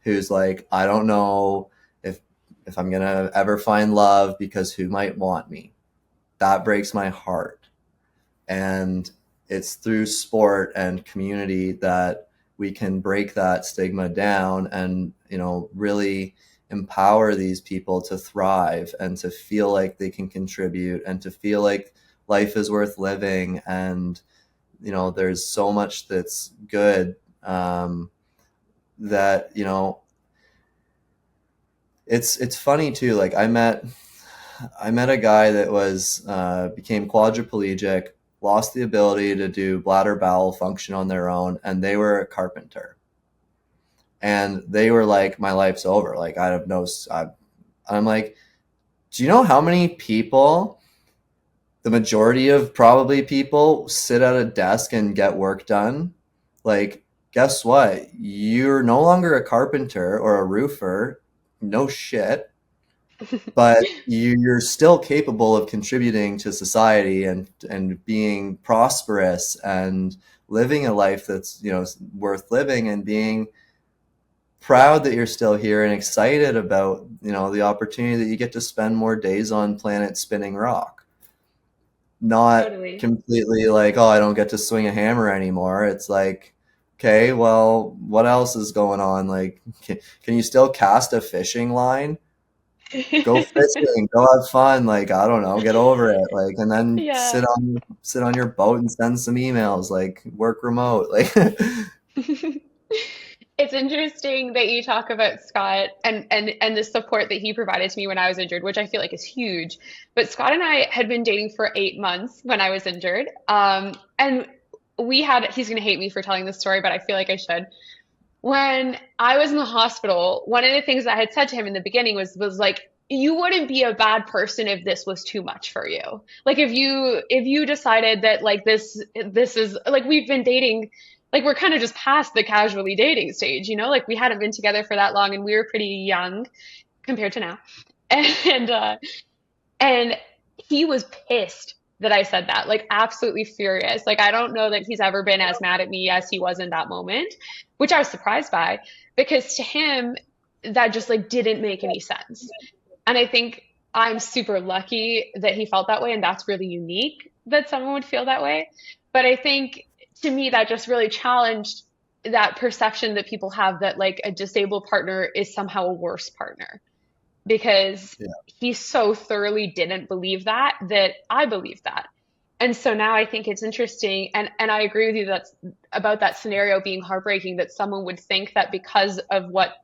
who's like, I don't know if I'm going to ever find love, because who might want me? That breaks my heart. And it's through sport and community that we can break that stigma down and, really empower these people to thrive and to feel like they can contribute and to feel like life is worth living. And, there's so much that's good, that, it's funny too. Like, I met a guy that was, became quadriplegic, lost the ability to do bladder bowel function on their own, and they were a carpenter. And they were like, my life's over. Like, I'm like, do you know how many people, the majority of probably people, sit at a desk and get work done? Like, guess what? You're no longer a carpenter or a roofer. No shit. But you're still capable of contributing to society and being prosperous and living a life that's, worth living, and being proud that you're still here and excited about, the opportunity that you get to spend more days on planet spinning rock. Not Totally. completely like, oh, I don't get to swing a hammer anymore. It's like, okay, well, what else is going on? Like, can you still cast a fishing line? Go fishing, go have fun. Like, I don't know, get over it. Like, and then sit on your boat and send some emails. Like, work remote. Like, It's interesting that you talk about Scott and the support that he provided to me when I was injured, which I feel like is huge. But Scott and I had been dating for 8 months when I was injured. And he's going to hate me for telling this story, but I feel like I should. When I was in the hospital, one of the things I had said to him in the beginning was like, you wouldn't be a bad person if this was too much for you. Like, if you decided that, like, this is like, we've been dating, like, we're kind of just past the casually dating stage, like, we hadn't been together for that long and we were pretty young compared to now. And and he was pissed that I said that, like, absolutely furious. Like, I don't know that he's ever been as mad at me as he was in that moment, which I was surprised by, because to him, that just, like, didn't make any sense. And I think I'm super lucky that he felt that way, and that's really unique that someone would feel that way. But I think, to me, that just really challenged that perception that people have that, like, a disabled partner is somehow a worse partner, because he so thoroughly didn't believe that I believe that. And so now I think it's interesting, and I agree with you that's about that scenario being heartbreaking, that someone would think that because of what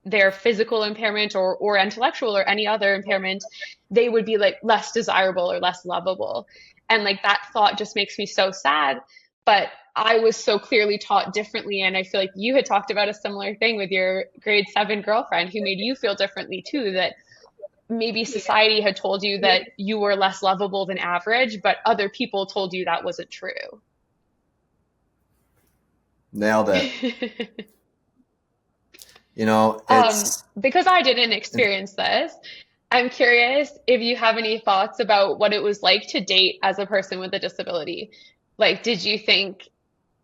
their physical impairment or intellectual or any other impairment, they would be, like, less desirable or less lovable. And, like, that thought just makes me so sad. But I was so clearly taught differently. And I feel like you had talked about a similar thing with your grade 7 girlfriend who made you feel differently too, that maybe society had told you that you were less lovable than average, but other people told you that wasn't true. nailed it. It's because I didn't experience this, I'm curious if you have any thoughts about what it was like to date as a person with a disability. Like, did you think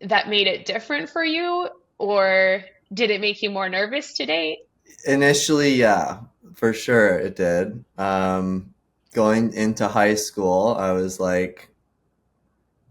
that made it different for you, or did it make you more nervous to date? Initially, yeah, for sure it did. Going into high school, I was like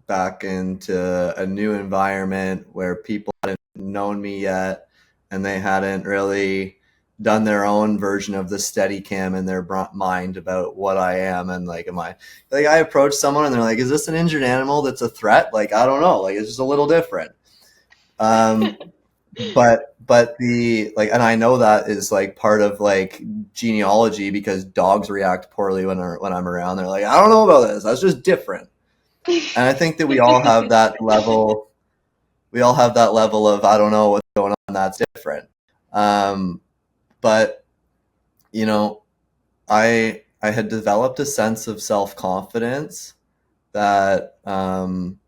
back into a new environment where people hadn't known me yet, and they hadn't really done their own version of the steady cam in their mind about what I am. And like, am I like, I approach someone and they're like, is this an injured animal that's a threat? Like, I don't know, like it's just a little different. um but the like, and I know that is like part of like genealogy, because dogs react poorly when I'm around. They're like, I don't know about this, that's just different. And I think that we all have that level. We all have that level of, I don't know what's going on, that's different. But you know, I had developed a sense of self-confidence that, and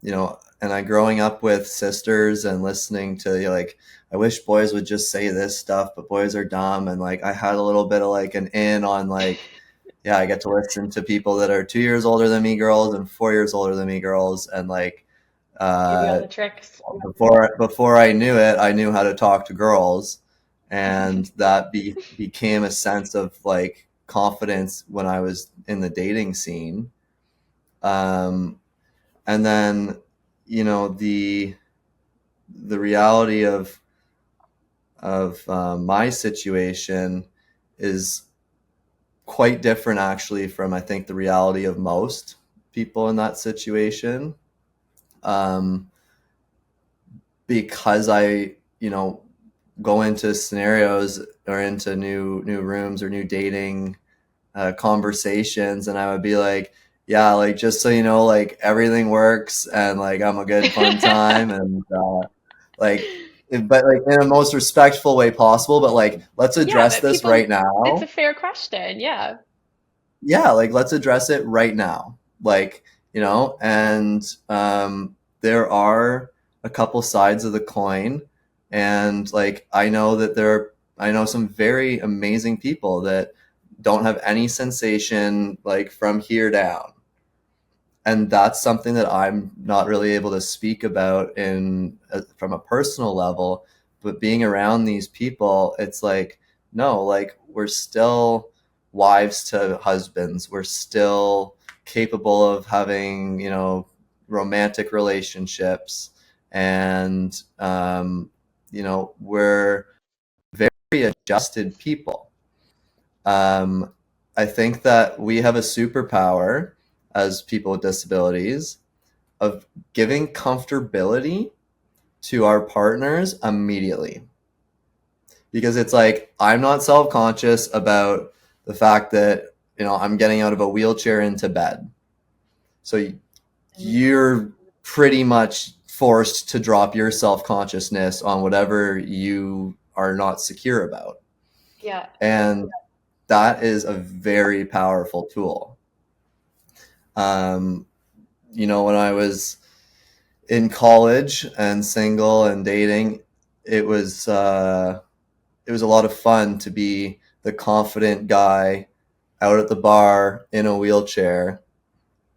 I, growing up with sisters and listening to, like, I wish boys would just say this stuff, but boys are dumb. And like, I had a little bit of like an in on like, yeah, I get to listen to people that are 2 years older than me girls and 4 years older than me girls. And like, Give you all uh, the tricks. before I knew it, I knew how to talk to girls. And that became a sense of like confidence when I was in the dating scene. Um, and then, the reality of my situation is quite different, actually, from, I think, the reality of most people in that situation. Um, because I, go into scenarios or into new rooms or new dating conversations, and I would be like, yeah, like, just so you know, like, everything works, and like, I'm a good fun time. And like, but like, in a most respectful way possible, but like, let's Yeah, address but this right people, it's now. a fair question. Yeah. Yeah, like, let's address it right now. Like, and there are a couple sides of the coin. And like, I know some very amazing people that don't have any sensation, like, from here down. And that's something that I'm not really able to speak about from a personal level. But being around these people, it's like, no, like, we're still wives to husbands, we're still capable of having, romantic relationships. And we're very adjusted people. um, I think that we have a superpower as people with disabilities of giving comfortability to our partners immediately. Because it's like, I'm not self-conscious about the fact that, I'm getting out of a wheelchair into bed. So you're pretty much forced to drop your self-consciousness on whatever you are not secure about. Yeah. And that is a very powerful tool. Um, when I was in college and single and dating, it was a lot of fun to be the confident guy out at the bar in a wheelchair,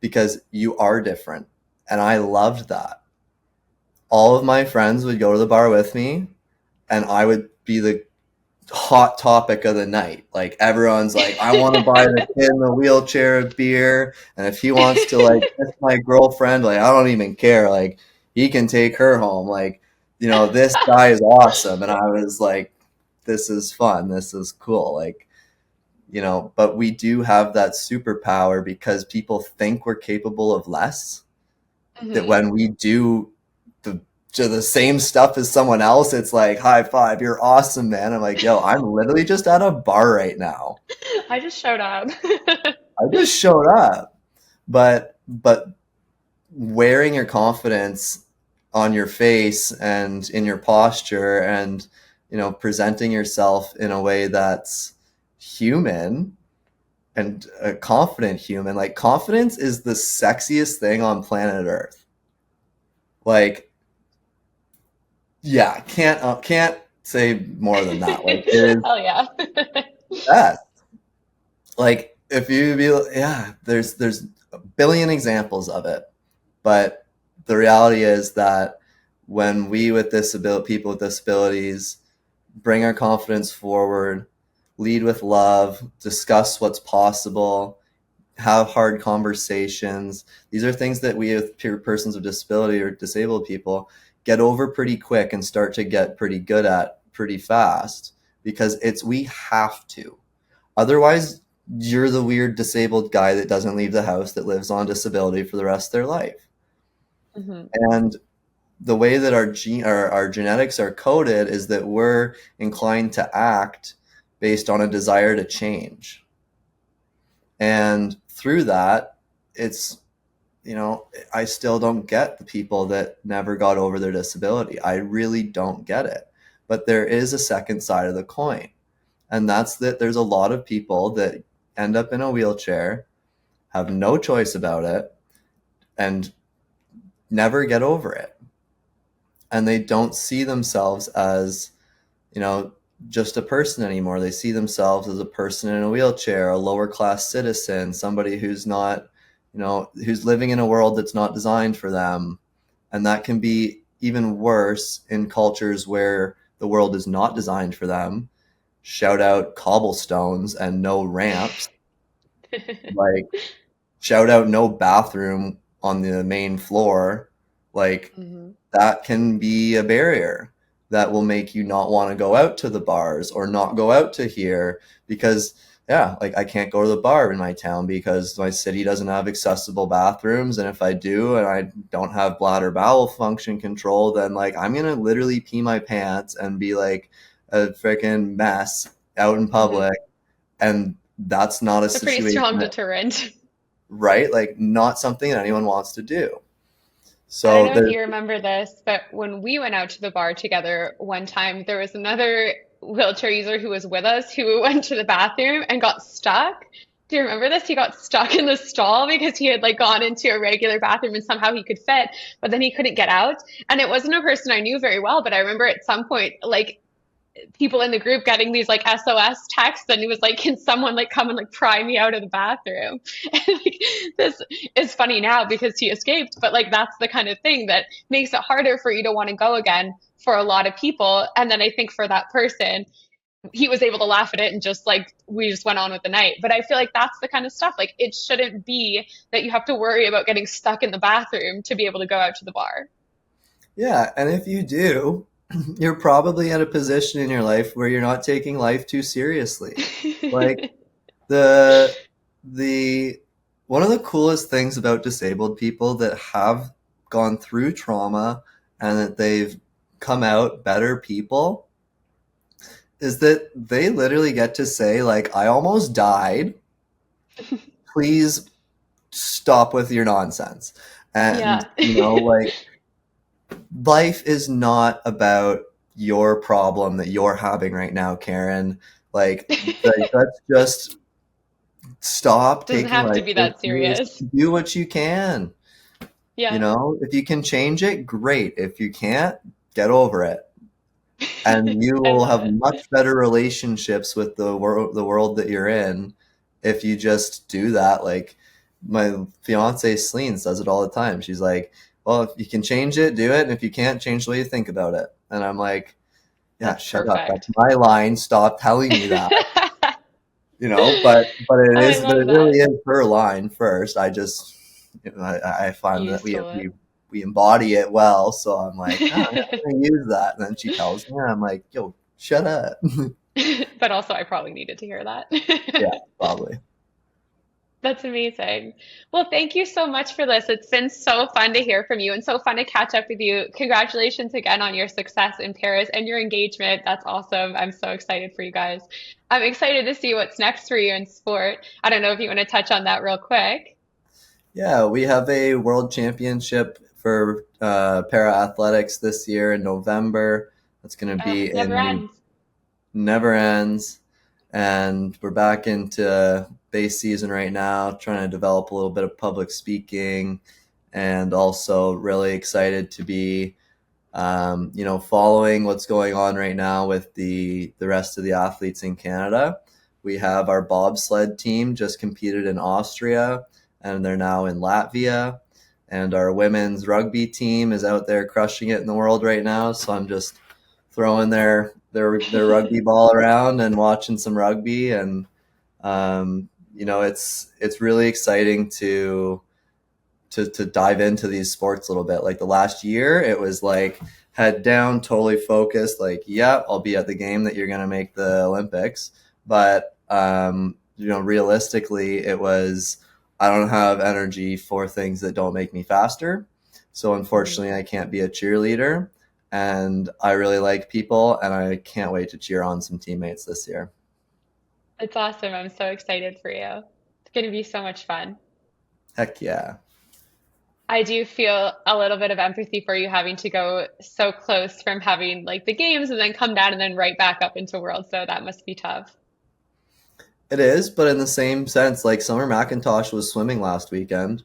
because you are different, and I loved that. All of my friends would go to the bar with me, and I would be the hot topic of the night. Like, everyone's like, I want to buy the kid in the wheelchair a beer, and if he wants to like kiss my girlfriend, like, I don't even care. Like, he can take her home. Like, this guy is awesome. And I was like, this is fun. This is cool. Like, but we do have that superpower because people think we're capable of less. That Hmm. when we do the the same stuff as someone else, it's like, high five, you're awesome, man. I'm like, yo, I'm literally just at a bar right now. I just showed up. I just showed up. But wearing your confidence on your face and in your posture, and presenting yourself in a way that's human and a confident human. Like, confidence is the sexiest thing on planet Earth. Like, yeah, can't say more than that. Like, it is Hell yeah. that. like if you be, yeah, there's a billion examples of it, but the reality is that when we with disability people with disabilities bring our confidence forward, lead with love, discuss what's possible, have hard conversations, these are things that we with persons with disability or disabled people get over pretty quick and start to get pretty good at pretty fast, because we have to. Otherwise, you're the weird disabled guy that doesn't leave the house, that lives on disability for the rest of their life. Mm-hmm. And the way that our genetics are coded is that we're inclined to act based on a desire to change. And through that, it's, I still don't get the people that never got over their disability. I really don't get it. But there is a second side of the coin. And that's that there's a lot of people that end up in a wheelchair, have no choice about it, and never get over it. And they don't see themselves as, just a person anymore. They see themselves as a person in a wheelchair, a lower class citizen, somebody who's not, who's living in a world that's not designed for them. And that can be even worse in cultures where the world is not designed for them. Shout out cobblestones and no ramps. Like, shout out no bathroom on the main floor. Like, that can be a barrier that will make you not want to go out to the bars or not go out to here, because like I can't go to the bar in my town because my city doesn't have accessible bathrooms. And if I do, and I don't have bladder bowel function control, then like I'm going to literally pee my pants and be like a freaking mess out in public. And that's not a situation. Pretty strong deterrent. Right? Like, not something that anyone wants to do. So I don't know if you remember this, but when we went out to the bar together one time, there was another wheelchair user who was with us who went to the bathroom and got stuck. Do you remember this? He got stuck in the stall because he had like gone into a regular bathroom and somehow he could fit, but then he couldn't get out. And it wasn't a person I knew very well, but I remember at some point, like, people in the group getting these like SOS texts, and he was like, can someone like come and like pry me out of the bathroom? And like, this is funny now because he escaped, but like that's the kind of thing that makes it harder for you to want to go again for a lot of people. And then I think for that person, he was able to laugh at it and just like we just went on with the night. But I feel like that's the kind of stuff, like it shouldn't be that you have to worry about getting stuck in the bathroom to be able to go out to the bar. Yeah, and if you do, you're probably at a position in your life where you're not taking life too seriously. Like the one of the coolest things about disabled people that have gone through trauma and that they've come out better people is that they literally get to say, like, I almost died. Please stop with your nonsense. And, like, life is not about your problem that you're having right now, Karen. Like let's just stop taking life. Doesn't have to be that serious. Do what you can. Yeah. If you can change it, great. If you can't, get over it. And you will have much better relationships with the world that you're in if you just do that. Like my fiance Leanne does it all the time. She's like, well, if you can change it, do it. And if you can't, change the way you think about it. And I'm like, yeah, shut up. That's my line. Stop telling me that. But it really is her line first. I just, I find that we embody it well. So I'm like, I'm going to use that. And then she tells me, and I'm like, yo, shut up. But also I probably needed to hear that. Yeah, probably. That's amazing. Well, thank you so much for this. It's been so fun to hear from you and so fun to catch up with you. Congratulations again on your success in Paris and your engagement. That's awesome. I'm so excited for you guys. I'm excited to see what's next for you in sport. I don't know if you want to touch on that real quick. Yeah, we have a world championship for para athletics this year in November. That's going to be never ends. And we're back into base season right now, trying to develop a little bit of public speaking, and also really excited to be, following what's going on right now with the rest of the athletes in Canada. We have our bobsled team just competed in Austria, and they're now in Latvia. And our women's rugby team is out there crushing it in the world right now. So I'm just throwing their rugby ball around and watching some rugby. And it's really exciting to dive into these sports a little bit. Like the last year, it was like head down, totally focused. Like, yeah, I'll be at the game that you're going to make the Olympics. But, realistically, it was, I don't have energy for things that don't make me faster. So unfortunately, I can't be a cheerleader. And I really like people, and I can't wait to cheer on some teammates this year. It's awesome. I'm so excited for you. It's going to be so much fun. Heck yeah. I do feel a little bit of empathy for you having to go so close from having like the games and then come down and then right back up into World. So that must be tough. It is, but in the same sense, like Summer McIntosh was swimming last weekend.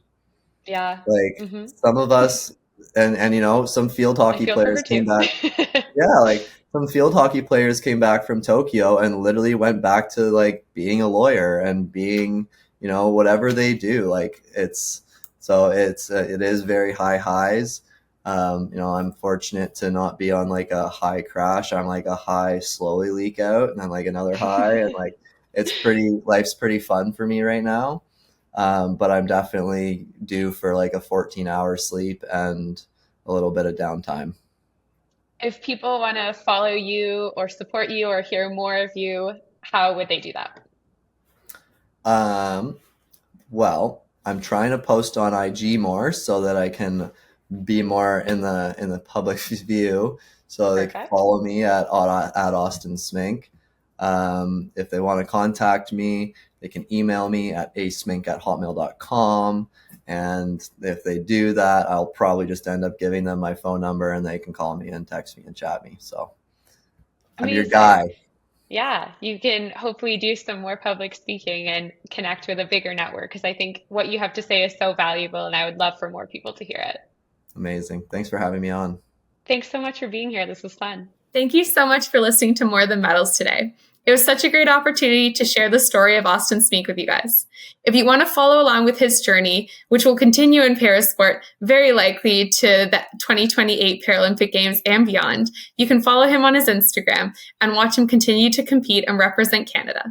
Yeah. Like some of us, and some field hockey players came back. Yeah, like some field hockey players came back from Tokyo and literally went back to like being a lawyer and being, whatever they do. Like it is very high highs. I'm fortunate to not be on like a high crash. I'm like a high slowly leak out and then like another high, and like life's pretty fun for me right now. But I'm definitely due for like a 14-hour sleep and a little bit of downtime. If people want to follow you or support you or hear more of you, how would they do that? Well, I'm trying to post on IG more so that I can be more in the public view. So they can follow me at Austin Smeenk. If they want to contact me, they can email me at asmink@hotmail.com. And if they do that, I'll probably just end up giving them my phone number and they can call me and text me and chat me. So I'm your guy. Yeah, you can hopefully do some more public speaking and connect with a bigger network, because I think what you have to say is so valuable and I would love for more people to hear it. Amazing. Thanks for having me on. Thanks so much for being here. This was fun. Thank you so much for listening to More Than Medals today. It was such a great opportunity to share the story of Austin Smeenk with you guys. If you want to follow along with his journey, which will continue in parasport, very likely to the 2028 Paralympic Games and beyond, you can follow him on his Instagram and watch him continue to compete and represent Canada.